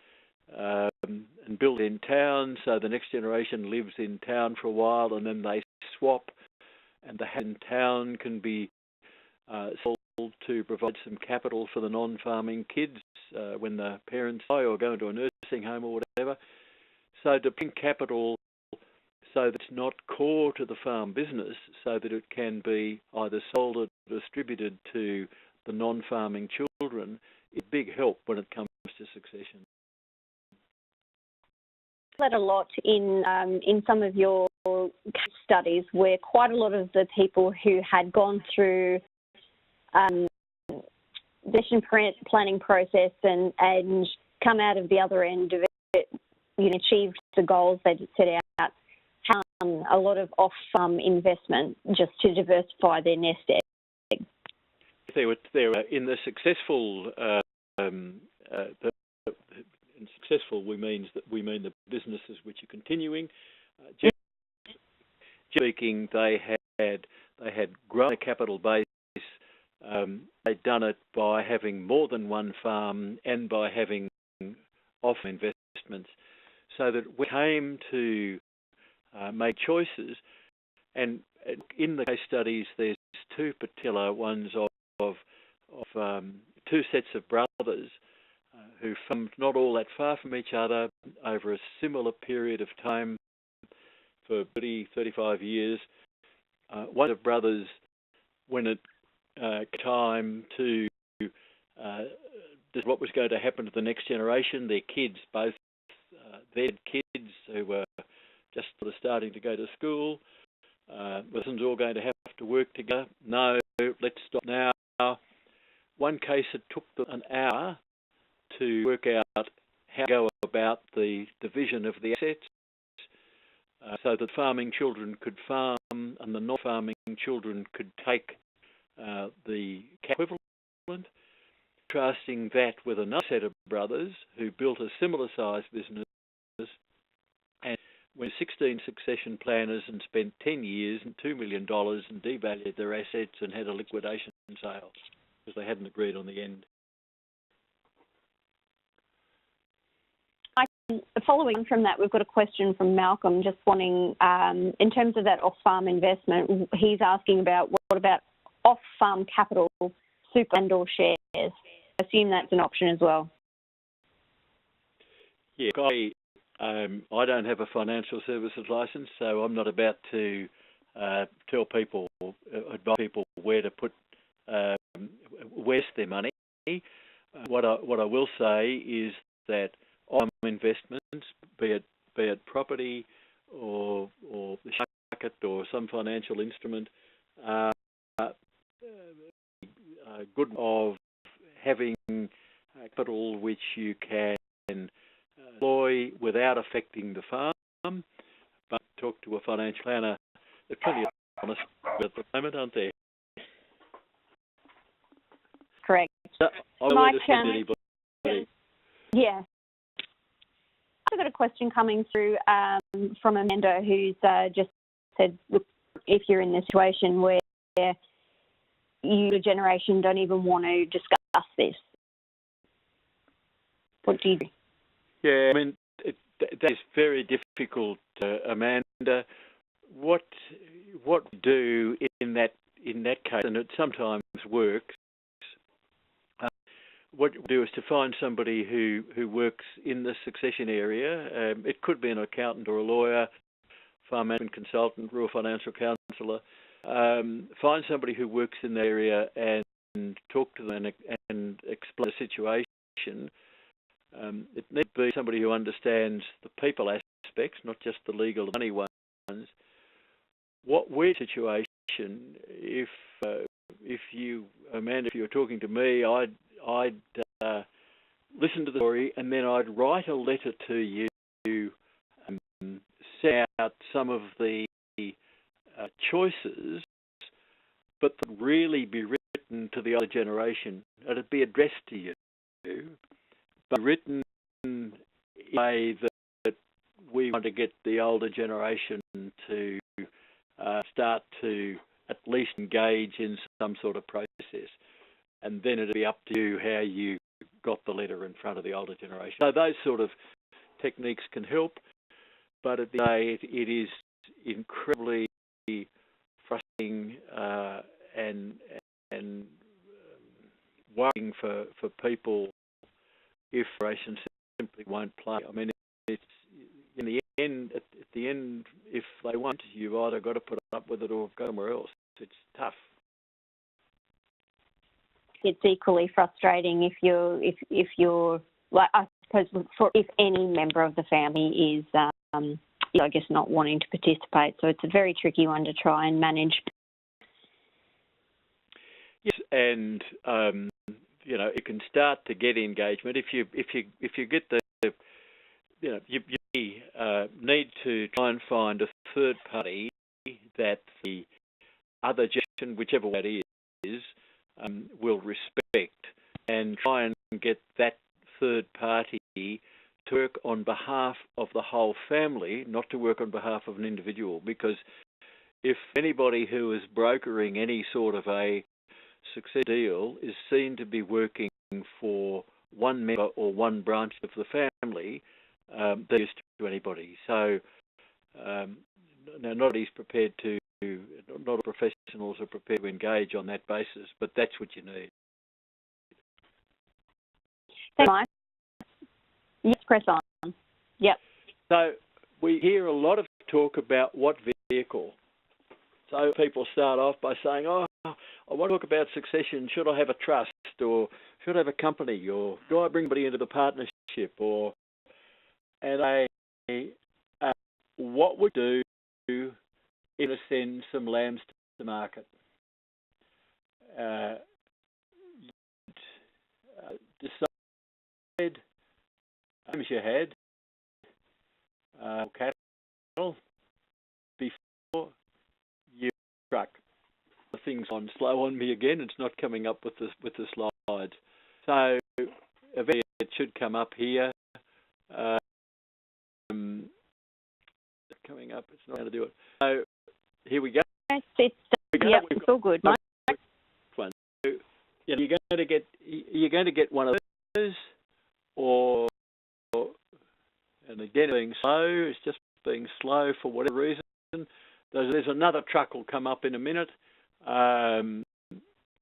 and build in town, so the next generation lives in town for a while and then they swap, and the house in town can be sold to provide some capital for the non-farming kids when the parents die or go into a nursing home or whatever. So to bring capital so that it's not core to the farm business, so that it can be either sold or distributed to the non-farming children, is a big help when it comes to succession. That a lot in some of your studies, where quite a lot of the people who had gone through succession planning process and come out of the other end of it, achieved the goals they set out, have a lot of off-farm investment just to diversify their nest egg. In the successful, in successful, we mean the businesses which are continuing. Speaking, they had grown a capital base. They'd done it by having more than one farm and by having off investments, so that we came to make choices. And in the case studies, there's two particular ones of two sets of brothers who farmed not all that far from each other over a similar period of time for 30, 35 years. One of the brothers, when it time to what was going to happen to the next generation, their kids, both their kids who were just sort of starting to go to school, wasn't all going to have to work together. No, let's stop now. One case, it took them an hour to work out how to go about the division of the assets, so that farming children could farm and the non-farming children could take the equivalent. contrasting that with another set of brothers who built a similar sized business and were 16 succession planners and spent 10 years and $2 million and devalued their assets and had a liquidation sale because they hadn't agreed on the end. Following from that, we've got a question from Malcolm just wanting, in terms of that off-farm investment, he's asking about what about off-farm capital, super and or shares? I assume that's an option as well. Yeah, I don't have a financial services license, so I'm not about to tell people, advise people where to put, where's their money. What I will say is that on investments, be it property or the market or some financial instrument, good of having capital which you can employ without affecting the farm, but talk to a financial planner. There's plenty of honest at the moment, aren't there? Correct. I will understand anybody. Yeah. I've got a question coming through from Amanda who's just said, look, if you're in this situation where you, the generation, don't even want to discuss this, what do you do? Yeah, I mean, that is very difficult, Amanda. What we do in that case, and it sometimes works, what we do is to find somebody who works in the succession area. It could be an accountant or a lawyer, farm management consultant, rural financial counsellor. Find somebody who works in the area and talk to them and explain the situation. It needs to be somebody who understands the people aspects, not just the legal and money ones. What weird situation, if you, Amanda, if you were talking to me, I'd listen to the story and then I'd write a letter to you, set out some of the choices, but that really be written to the older generation. It'd be addressed to you, but written in a way that we want to get the older generation to start to at least engage in some sort of process. And then it'd be up to you how you got the letter in front of the older generation. So those sort of techniques can help, but at the end of the day, it is incredibly frustrating and worrying for people if generations simply won't play. I mean, it's in the end, at the end, if they won't, you've either got to put up with it or go somewhere else. It's tough. It's equally frustrating if you're like, I suppose, if any member of the family is, I guess, not wanting to participate. So it's a very tricky one to try and manage. Yes, and you can start to get engagement if you get the, you need to try and find a third party that the other generation, whichever way it is, will respect, and try and get that third party to work on behalf of the whole family, not to work on behalf of an individual. Because if anybody who is brokering any sort of a success deal is seen to be working for one member or one branch of the family, they're used to anybody. So now nobody's prepared to, not all professionals are prepared to engage on that basis, but that's what you need. Thanks, Mike. Yes, press on. Yep. So we hear a lot of talk about what vehicle. So people start off by saying, oh, I want to talk about succession. Should I have a trust, or should I have a company, or do I bring somebody into the partnership, or what would do in a send some lambs to the market? Decide lambs you had, cattle, before you truck. The thing's on slow on me again. It's not coming up with the slides. So eventually it should come up here. Coming up, it's not going to do it. So here we go. It's all good, Mike. One. So, you know, you're going to get one of those, or and again being slow. It's just being slow for whatever reason. There's another truck will come up in a minute, and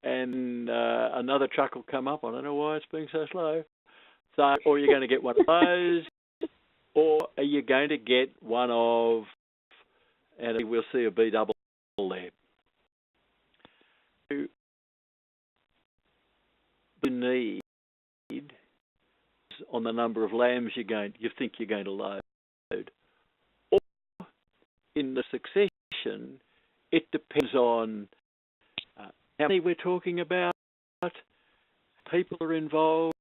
another truck will come up. I don't know why it's being so slow. So, or you're going to get one of those, or are you going to get one of, and we'll see a B double there. The need on the number of lambs you think you're going to load, or in the succession, it depends on how many we're talking about, people are involved,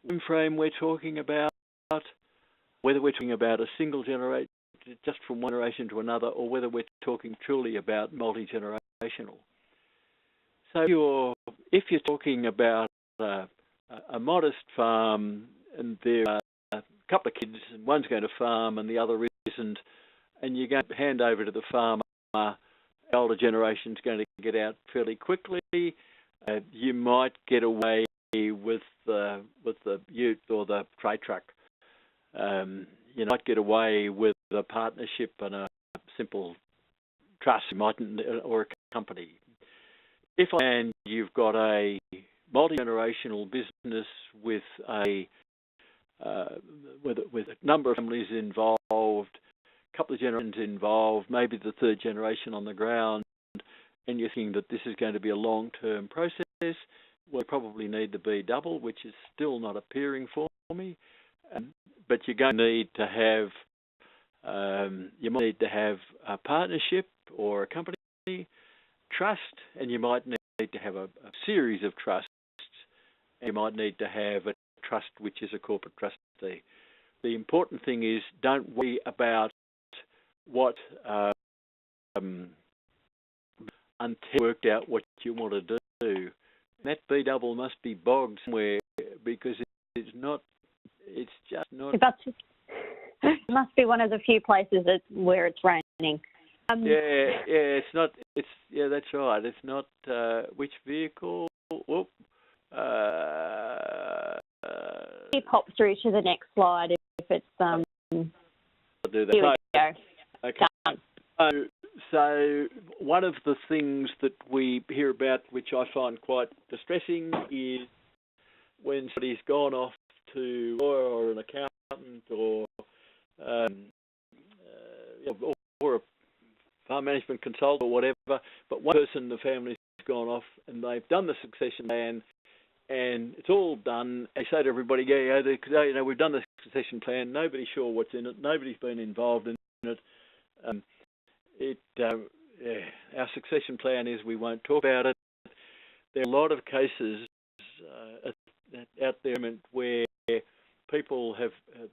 wind frame we're talking about, whether we're talking about a single generation, just from one generation to another, or whether we're talking truly about multi-generational. So if you're talking about a modest farm and there are a couple of kids and one's going to farm and the other isn't, and you're going to hand over to the farmer, the older generation's going to get out fairly quickly, you might get away with the ute or the tray truck. You might get away with a partnership and a simple trust, or a company. If and you've got a multi-generational business with a number of families involved, a couple of generations involved, maybe the third generation on the ground, and you're thinking that this is going to be a long-term process, well, you probably need the B double, which is still not appearing for me. But you're going to need to have a partnership or a company, trust, and you might need to have a series of trusts. You might need to have a trust which is a corporate trustee. The important thing is don't worry about what until you worked out what you want to do. That B double must be bogged somewhere because it's just not. It must be one of the few places where it's raining. It's not. That's right. It's not. Which vehicle? Whoop. You pop through to the next slide if it's I'll do that. Here we go. Okay. Done. So one of the things that we hear about, which I find quite distressing, is when somebody's gone off to a lawyer or an accountant or a farm management consultant or whatever, but one person in the family's gone off and they've done the succession plan and it's all done. They say to everybody, we've done the succession plan, nobody's sure what's in it, nobody's been involved in it. Our succession plan is we won't talk about it. There are a lot of cases out there where people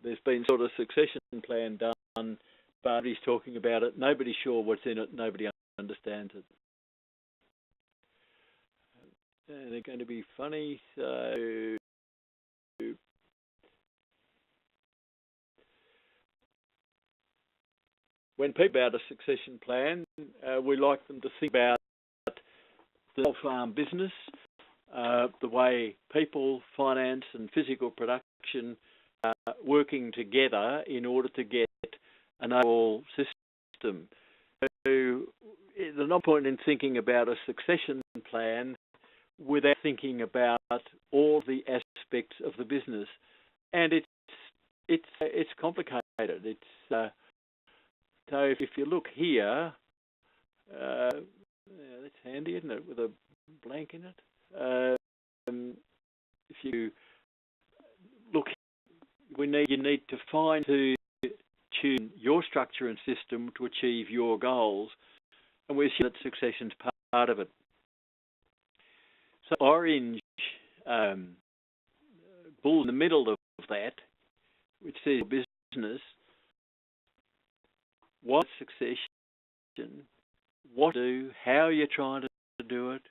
there's been sort of succession plan done, but nobody's talking about it, nobody's sure what's in it, nobody understands it. They're going to be funny, so when people about a succession plan, we like them to think about the whole farm business, the way people, finance and physical production are working together in order to get an overall system. So there's no point in thinking about a succession plan without thinking about all the aspects of the business, and it's complicated. It's so if you look here, that's handy, isn't it, with a blank in it? If you look, you need to fine-tune your structure and system to achieve your goals, and we're seeing that succession's part of it. So orange bull in the middle of that, which says business, what succession, what to do, how you're trying to do it,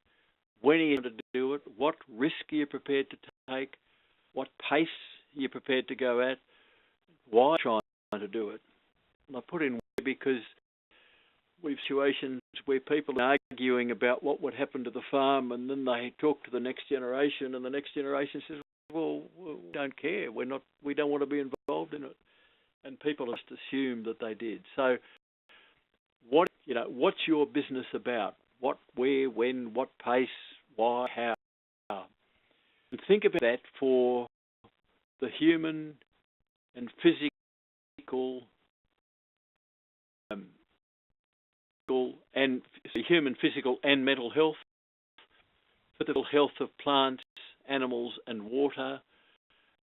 when are you going to do it, what risk are you prepared to take, what pace are you prepared to go at, why are you trying to do it. And I put in because we've situations where people are arguing about what would happen to the farm, and then they talk to the next generation, and the next generation says, well, we don't care, we don't want to be involved in it. And people just assume that they did. So what's your business about? What, where, when, what pace, why, how? And think about that for the human and physical and mental health, for the health of plants, animals and water,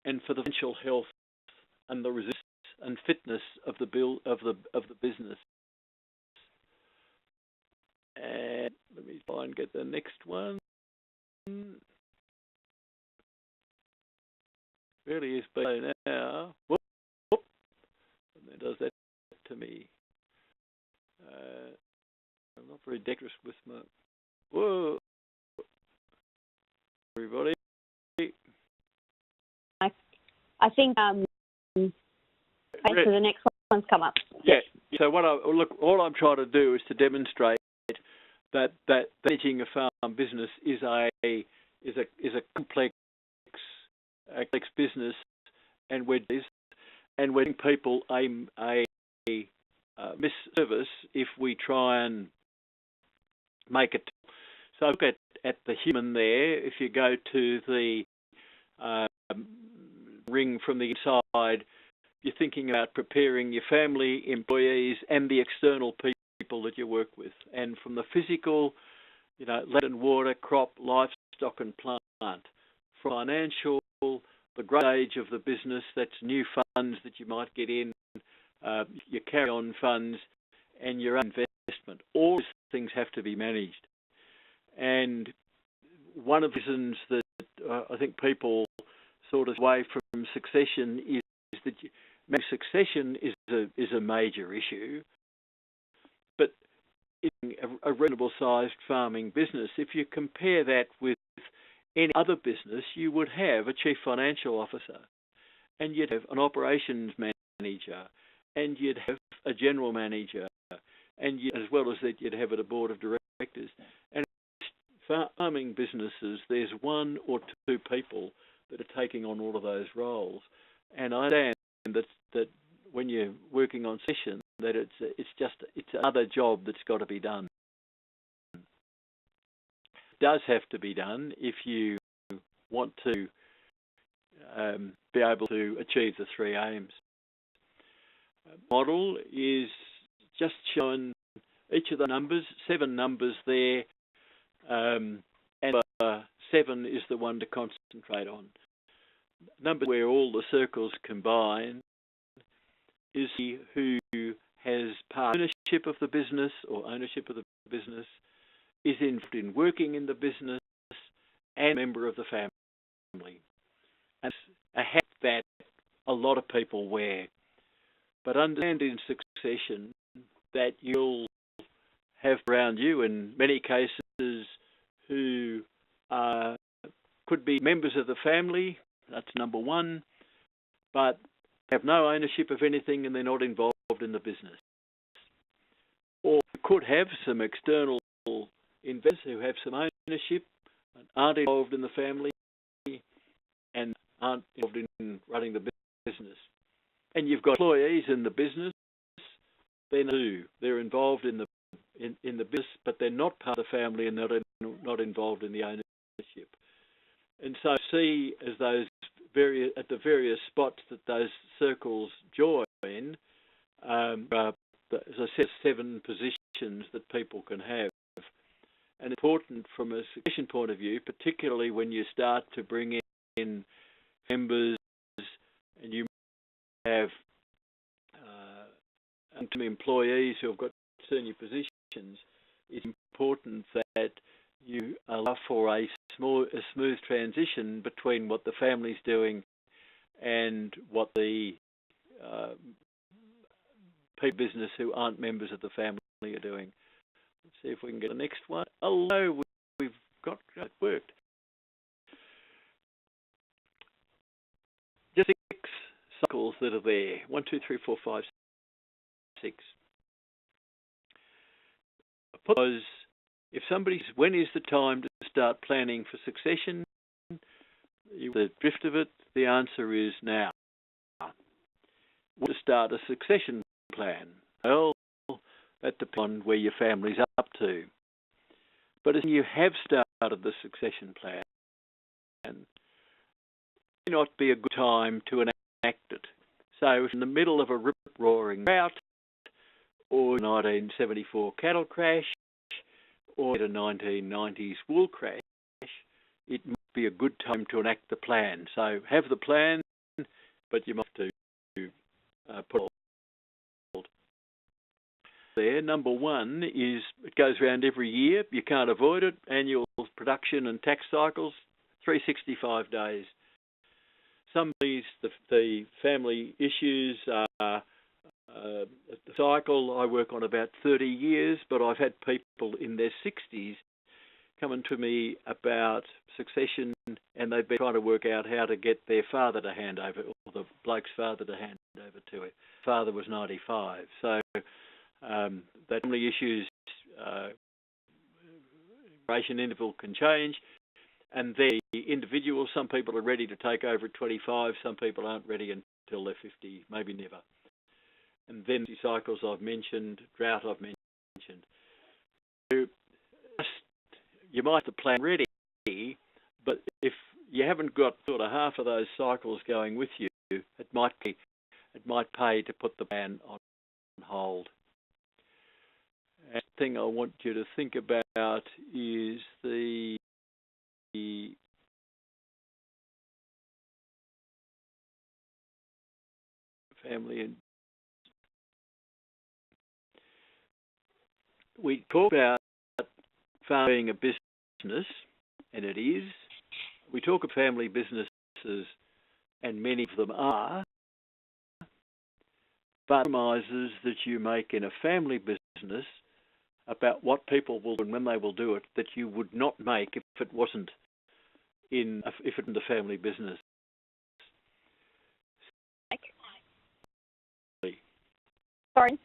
and for the financial health and the resistance and fitness of the business. And let me try and get the next one. Really is below now. Whoop, whoop. And then does that to me. I'm not very dexterous with my. Whoa, everybody. I think so the next one's come up. Yeah. So all I'm trying to do is to demonstrate that managing a farm business is a complex business, and we're giving people a misservice if we try and make it. So look at the human there. If you go to the ring from the inside, you're thinking about preparing your family, employees, and the external people that you work with. And from the physical, land and water, crop, livestock, and plant. From financial, the growth stage of the business, that's new funds that you might get in, your carry-on funds, and your own investment. All these things have to be managed. And one of the reasons that I think people sort of away from succession is that succession is a major issue. But in a reasonable-sized farming business, if you compare that with any other business, you would have a chief financial officer, and you'd have an operations manager, and you'd have a general manager, and as well as that, you'd have a board of directors. And farming businesses, there's one or two people that are taking on all of those roles. And I understand that when you're working on succession, that it's another job that's got to be done. It does have to be done if you want to be able to achieve the three aims. Model is just showing each of the numbers, 7 numbers there, and 7 is the one to concentrate on. Number where all the circles combine is he who has part ownership of the business or ownership of the business, is involved in working in the business, and a member of the family. And it's a hat that a lot of people wear. But understand in succession that you'll have around you, in many cases, who could be members of the family. That's number one, but have no ownership of anything and they're not involved in the business. Or could have some external investors who have some ownership and aren't involved in the family and aren't involved in running the business. And you've got employees in the business, they're involved in the business, but they're not part of the family and they're not involved in the ownership. And so see as those at the various spots that those circles join, as I said, 7 positions that people can have. And important from a succession point of view, particularly when you start to bring in members and you have some employees who have got senior positions, it's important that you allow for a smooth transition between what the family's doing and what the people business who aren't members of the family are doing. Let's see if we can get the next one. Although it worked. Just 6 cycles that are there. 1, 2, 3, 4, 5, 6. Because if when is the time to start planning for succession? The drift of it, the answer is now. To start a succession plan? Well, that depends on where your family's up to. But as you have started the succession plan, it may not be a good time to enact it. So if in the middle of a rip-roaring drought, or a 1974 cattle crash, or a 1990s wool crash, it might be a good time to enact the plan. So have the plan, but you must have to put it there. Number one is it goes around every year. You can't avoid it. Annual production and tax cycles, 365 days. Some of these, the family issues are the cycle I work on about 30 years, but I've had people in their 60s coming to me about succession, and they've been trying to work out how to get their father to hand over, or the bloke's father to hand over to it. Father was 95, so that family issues, generation interval can change, and the individual, some people are ready to take over at 25, some people aren't ready until they're 50, maybe never. And then the cycles I've mentioned, drought I've mentioned. So you might have the plan ready, but if you haven't got sort of half of those cycles going with you, it might pay to put the plan on hold. And the thing I want you to think about is the family. And we talk about farming being a business, and it is. We talk of family businesses, and many of them are, but compromises that you make in a family business about what people will do and when they will do it that you would not make if it wasn't in the family business. Sorry.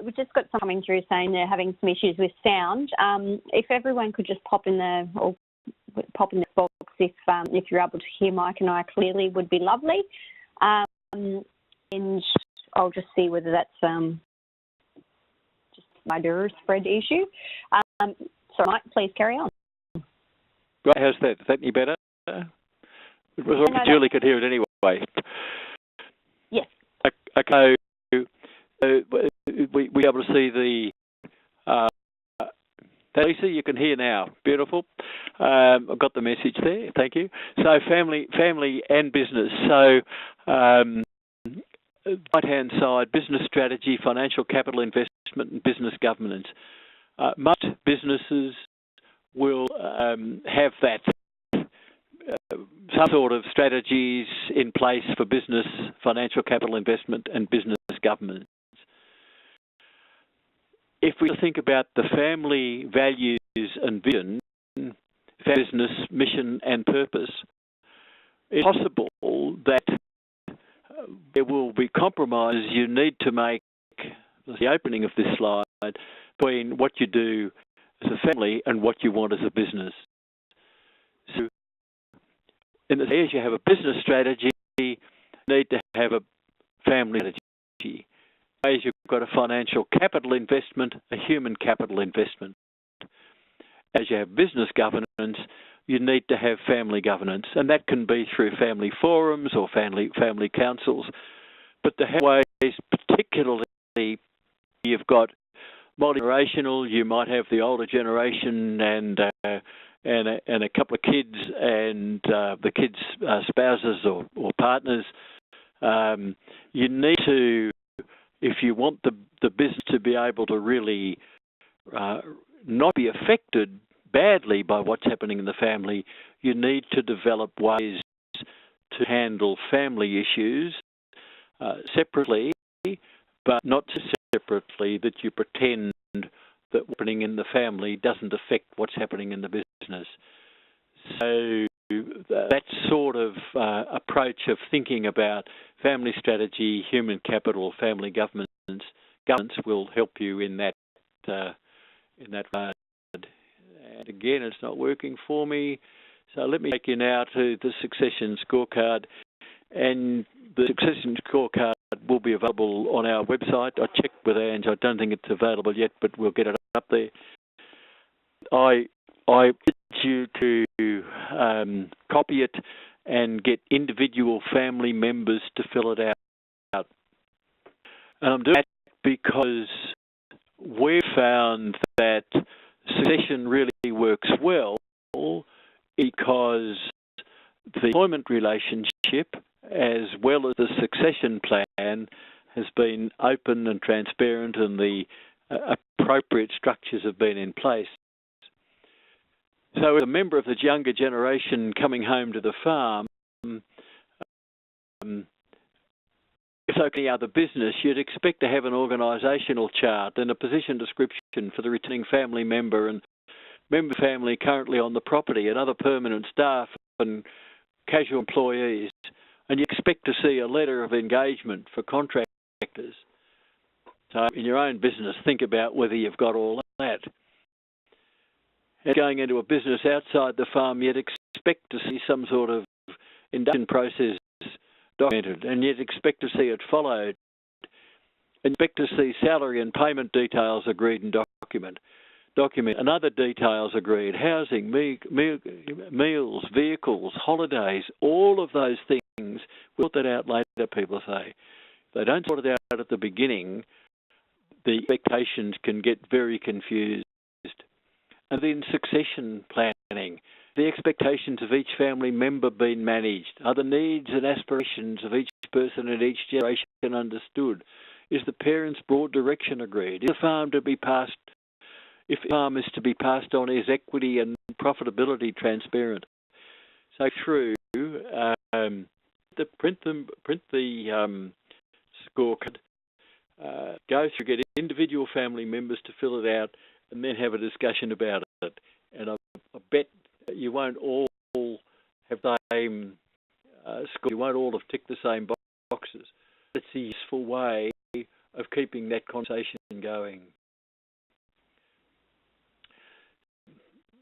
We just got some coming through saying they're having some issues with sound. If everyone could just pop in the box if you're able to hear Mike and I clearly, would be lovely. And I'll just see whether that's just my mirror spread issue. So Mike, please carry on. How's that? Is that any better? Julie could hear it anyway. Yes. Okay. We able to see the Lisa, you can hear now. Beautiful. I've got the message there. Thank you. So family and business. So right-hand side, business strategy, financial capital investment, and business governance. Most businesses will have that some sort of strategies in place for business, financial capital investment, and business governance. If we think about the family values and vision, business mission and purpose, it's possible that there will be compromises you need to make, the opening of this slide, between what you do as a family and what you want as a business. So in the areas you have a business strategy, you need to have a family strategy. As you've got a financial capital investment, a human capital investment. As you have business governance, you need to have family governance, and that can be through family forums or family councils. But the ways, particularly, you've got multi-generational. You might have the older generation and a couple of kids, and the kids' spouses or partners. You need to, if you want the business to be able to really not be affected badly by what's happening in the family, you need to develop ways to handle family issues separately, but not so separately that you pretend that what's happening in the family doesn't affect what's happening in the business. So that sort of approach of thinking about family strategy, human capital, family governance will help you in that regard. And again, it's not working for me. So let me take you now to the succession scorecard. And the succession scorecard will be available on our website. I checked with Ange. I don't think it's available yet, but we'll get it up there. I urge you to copy it and get individual family members to fill it out. And I'm doing that because we've found that succession really works well because the employment relationship as well as the succession plan has been open and transparent, and the appropriate structures have been in place. So as a member of the younger generation coming home to the farm, if so any other business, you'd expect to have an organisational chart and a position description for the returning family member and member family currently on the property and other permanent staff and casual employees. And you expect to see a letter of engagement for contractors. So in your own business, think about whether you've got all that. And going into a business outside the farm, you'd expect to see some sort of induction process documented, and you'd expect to see it followed. And expect to see salary and payment details agreed and document and other details agreed, housing, meals, vehicles, holidays, all of those things. We'll sort that out later, people say. If they don't sort it out at the beginning, the expectations can get very confused. And then succession planning. The expectations of each family member being managed. Are the needs and aspirations of each person in each generation understood? Is the parents' broad direction agreed? Is the farm to be passed? If the farm is to be passed on, is equity and profitability transparent? So through print the scorecard, go through, get individual family members to fill it out, and then have a discussion about it. And I bet you won't all have the same score. You won't all have ticked the same boxes. It's a useful way of keeping that conversation going.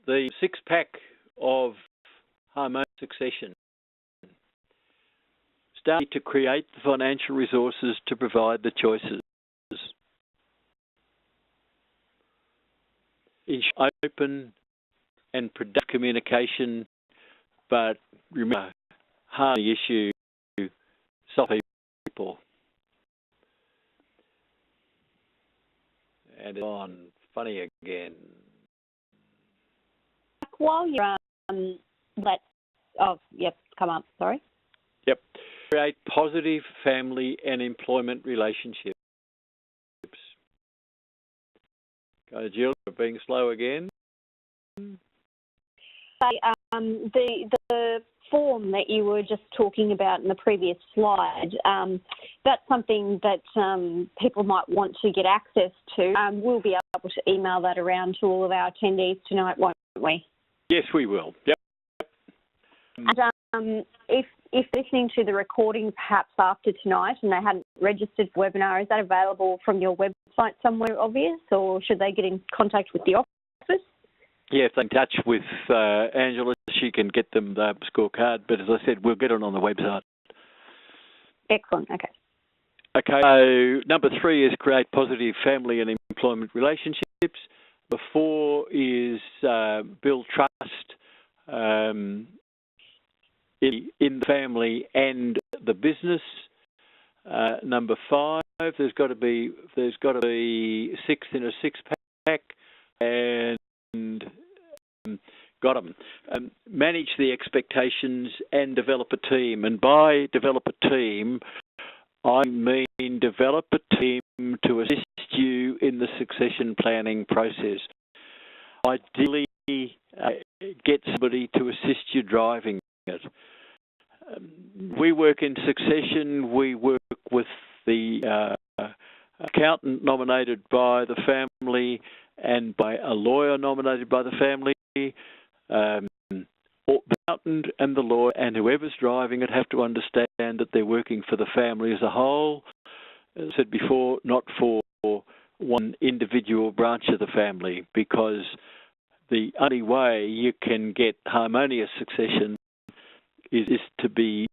The 6-pack of harmonious succession. Start to create the financial resources to provide the choices. Ensure open and productive communication, but remember, hard issue, solve people. And it's on, funny again. While you're come up, sorry. Yep. Create positive family and employment relationships. Go, Jill, you're being slow again. The form that you were just talking about in the previous slide, that's something that people might want to get access to. We'll be able to email that around to all of our attendees tonight, won't we? Yes, we will. Yep. And if listening to the recording perhaps after tonight and they hadn't registered for the webinar, is that available from your website somewhere obvious, or should they get in contact with the office? Yeah, if they're in touch with Angela, she can get them the scorecard. But as I said, we'll get it on the website. Excellent. Okay. Okay. So number 3 is create positive family and employment relationships. Number 4 is build trust in the family and the business. Number 5, there's got to be 6 in a 6-pack, and got them. Manage the expectations and develop a team. And by develop a team, I mean develop a team to assist you in the succession planning process. Ideally, get somebody to assist you driving it. We work in succession. We work with the accountant nominated by the family and by a lawyer nominated by the family. Or the accountant and the lawyer and whoever's driving it have to understand that they're working for the family as a whole. As I said before, not for one individual branch of the family, because the only way you can get harmonious succession is to be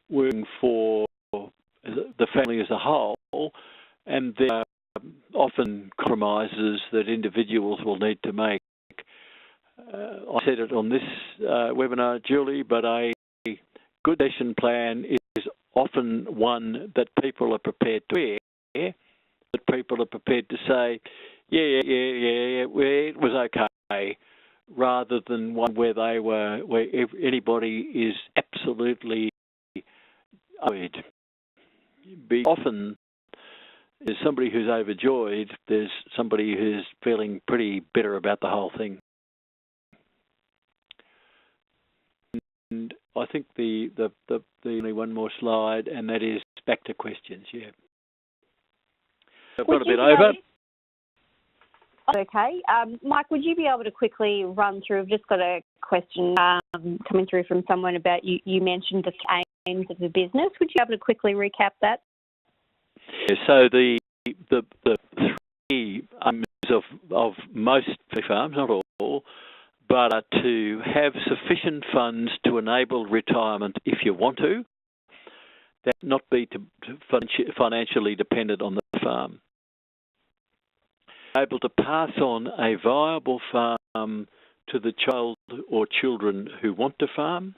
working for the family as a whole, and there are often compromises that individuals will need to make. I said it on this webinar, Julie, but a good succession plan is often one that people are prepared to wear, that people are prepared to say, yeah, it was okay, rather than one where anybody is absolutely overjoyed. Often there's somebody who's overjoyed, there's somebody who's feeling pretty bitter about the whole thing. And I think the only one more slide, and that is back to questions. Yeah, I've got a bit over. Okay, Mike, would you be able to quickly run through? I've just got a question coming through from someone about you mentioned the aims of the business. Would you be able to quickly recap that? Yeah, so the three aims of most farms, not all, but are to have sufficient funds to enable retirement if you want to, that not be financially dependent on the farm. Able to pass on a viable farm to the child or children who want to farm,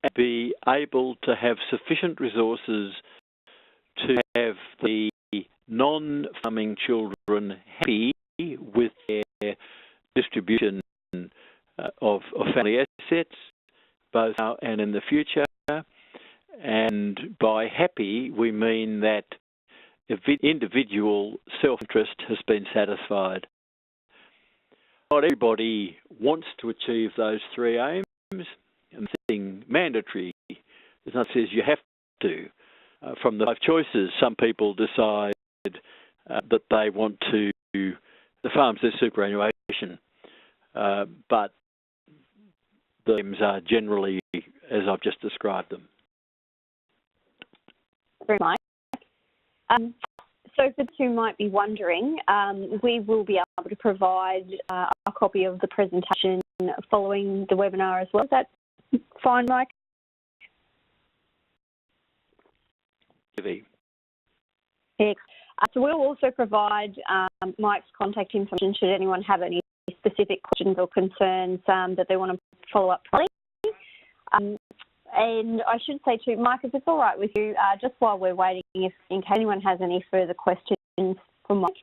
and be able to have sufficient resources to have the non-farming children happy with their distribution of family assets, both now and in the future. And by happy, we mean that individual self-interest has been satisfied. Not everybody wants to achieve those three aims, and nothing mandatory. There's nothing that says you have to. From the 5 choices, some people decide that they want to, the farm's their superannuation, but the aims are generally as I've just described them. Very much. So for those who might be wondering, we will be able to provide a copy of the presentation following the webinar as well. Is that fine, Mike? So we'll also provide Mike's contact information should anyone have any specific questions or concerns that they want to follow up properly. And I should say too, Mike, if it's all right with you, just while we're waiting, if in case anyone has any further questions for Mike,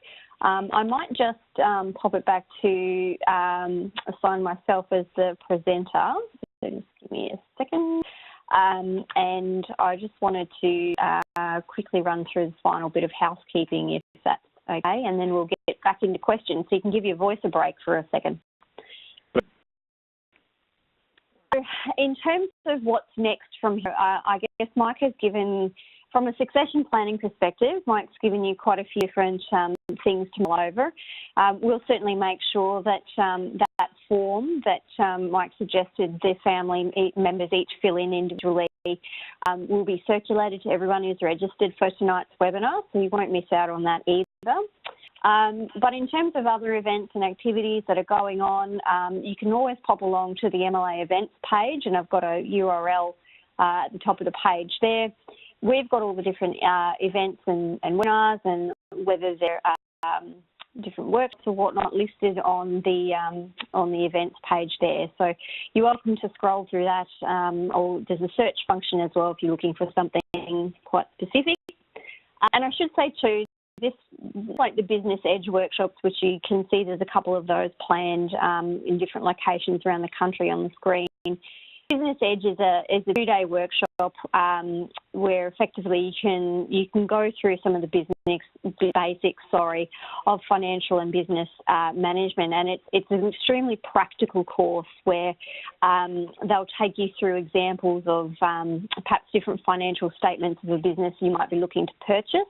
I might just pop it back to assign myself as the presenter. So just give me a second. And I just wanted to quickly run through the final bit of housekeeping, if that's okay, and then we'll get back into questions so you can give your voice a break for a second. In terms of what's next from here, I guess Mike has given, from a succession planning perspective, Mike's given you quite a few different things to mull over. We'll certainly make sure that that form that Mike suggested the family members each fill in individually will be circulated to everyone who's registered for tonight's webinar, so you won't miss out on that either. But in terms of other events and activities that are going on, you can always pop along to the MLA events page, and I've got a URL at the top of the page there. We've got all the different events and webinars, and whether there are different workshops or whatnot listed on the events page there. So you're welcome to scroll through that, or there's a search function as well if you're looking for something quite specific. And I should say too, this, like the Business Edge workshops, which you can see there's a couple of those planned in different locations around the country on the screen. Business Edge is a 2-day workshop where effectively you can go through some of the basics of financial and business management, and it's an extremely practical course where they'll take you through examples of perhaps different financial statements of a business you might be looking to purchase.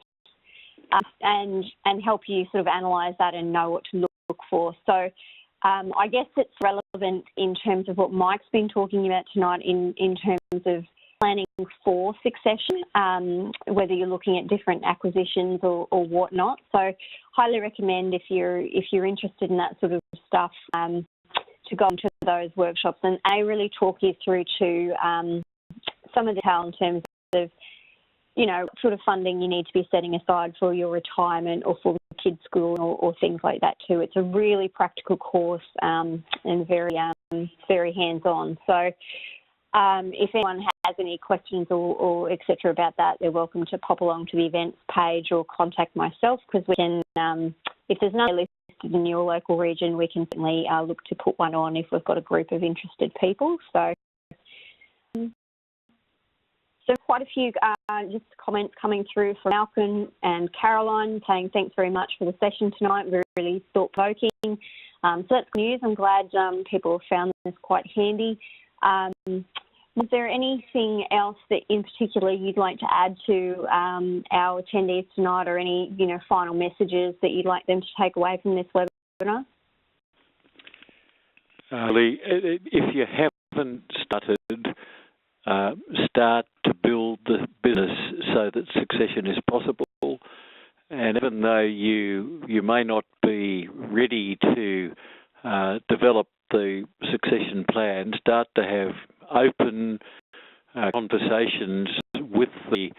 and help you sort of analyse that and know what to look for. So I guess it's relevant in terms of what Mike's been talking about tonight in terms of planning for succession, whether you're looking at different acquisitions or whatnot. So highly recommend if you're interested in that sort of stuff to go into those workshops, and they really talk you through to some of the detail in terms of, you know, sort of funding you need to be setting aside for your retirement or for kids' school or things like that too. It's a really practical course and very hands-on. So if anyone has any questions or et cetera about that, they're welcome to pop along to the events page or contact myself, because we can, if there's none listed in your local region, we can certainly look to put one on if we've got a group of interested people. So quite a few just comments coming through from Malcolm and Caroline saying thanks very much for the session tonight. Really thought-provoking. So that's good news. I'm glad people have found this quite handy. Was there anything else that in particular you'd like to add to our attendees tonight, or any, you know, final messages that you'd like them to take away from this webinar? Lee, if you haven't started, start to build the business so that succession is possible. And even though you may not be ready to develop the succession plan, start to have open conversations with the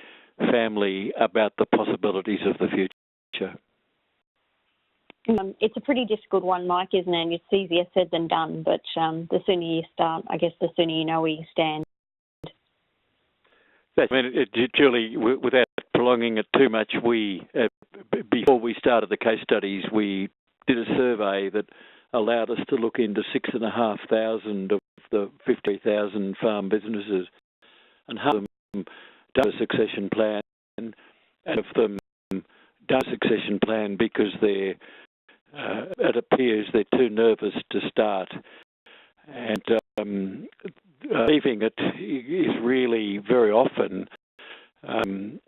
family about the possibilities of the future. It's a pretty difficult one, Mike, isn't it? It's easier said than done, but the sooner you start, I guess the sooner you know where you stand. I mean, Julie, without prolonging it too much, we before we started the case studies, we did a survey that allowed us to look into 6,500 of the 50,000 farm businesses, and half of them done a succession plan, and of them done a succession plan because they're it appears they're too nervous to start, and leaving it is really very often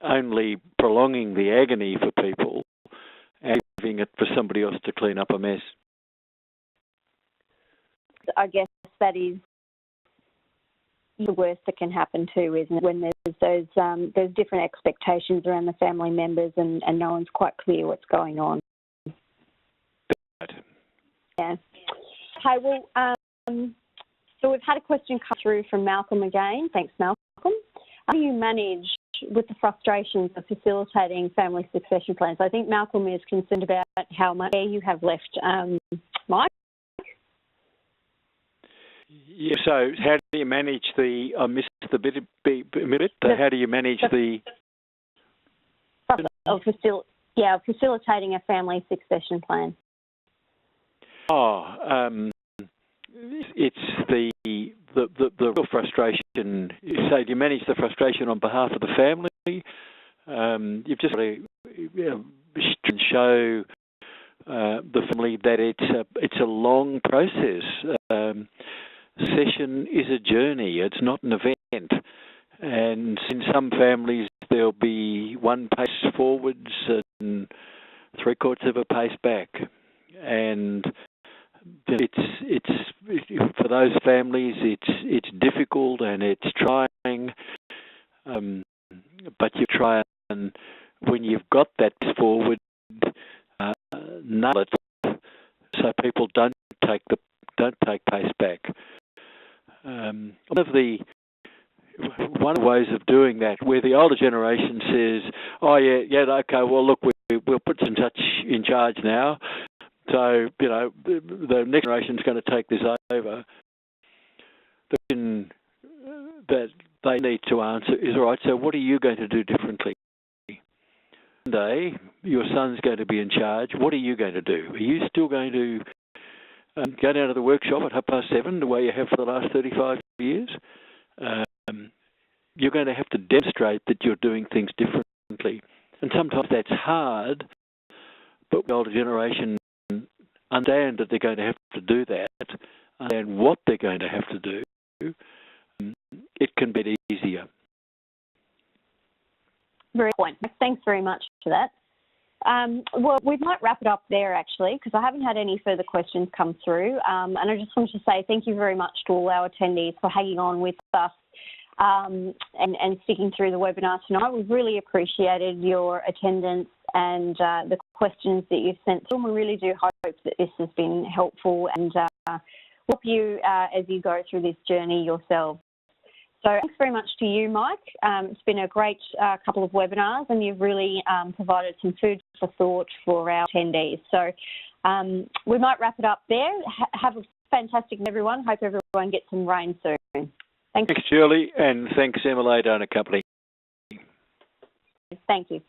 only prolonging the agony for people and leaving it for somebody else to clean up a mess. I guess that is the worst that can happen too, isn't it? When there's different expectations around the family members and no one's quite clear what's going on. Right. Yeah. Okay, well, so we've had a question come through from Malcolm again. Thanks, Malcolm. How do you manage with the frustrations of facilitating family succession plans? I think Malcolm is concerned about how much care you have left. Mike? Yeah, so how do you manage the, I missed the bit, how do you manage the... Of facilitating a family succession plan. It's the real frustration. So do you manage the frustration on behalf of the family? You've just got to show the family that it's a long process. Succession is a journey. It's not an event. And in some families there'll be one pace forwards and 3/4 of a pace back. And it's for those families it's difficult and it's trying, but you try, and when you've got that forward, nail it so people don't take pace back. One of the ways of doing that, where the older generation says, "Oh yeah, okay, well look, we'll put you in charge now. So, you know, the next generation is going to take this over." The question that they need to answer is, all right, so what are you going to do differently? One day, your son's going to be in charge. What are you going to do? Are you still going to go down to the workshop at 7:30, the way you have for the last 35 years? You're going to have to demonstrate that you're doing things differently. And sometimes that's hard, but the older generation understand that they're going to have to do that, understand what they're going to have to do, it can be easier. Very point. Thanks very much for that. Well, we might wrap it up there actually, because I haven't had any further questions come through. And I just wanted to say thank you very much to all our attendees for hanging on with us and sticking through the webinar tonight. We've really appreciated your attendance and the questions that you've sent through. And we really do hope that this has been helpful and help you as you go through this journey yourselves. So thanks very much to you, Mike. It's been a great couple of webinars and you've really provided some food for thought for our attendees. So we might wrap it up there. Have a fantastic day, everyone. Hope everyone gets some rain soon. Thanks. Thanks, Julie, and thanks, Emily and Company. Thank you.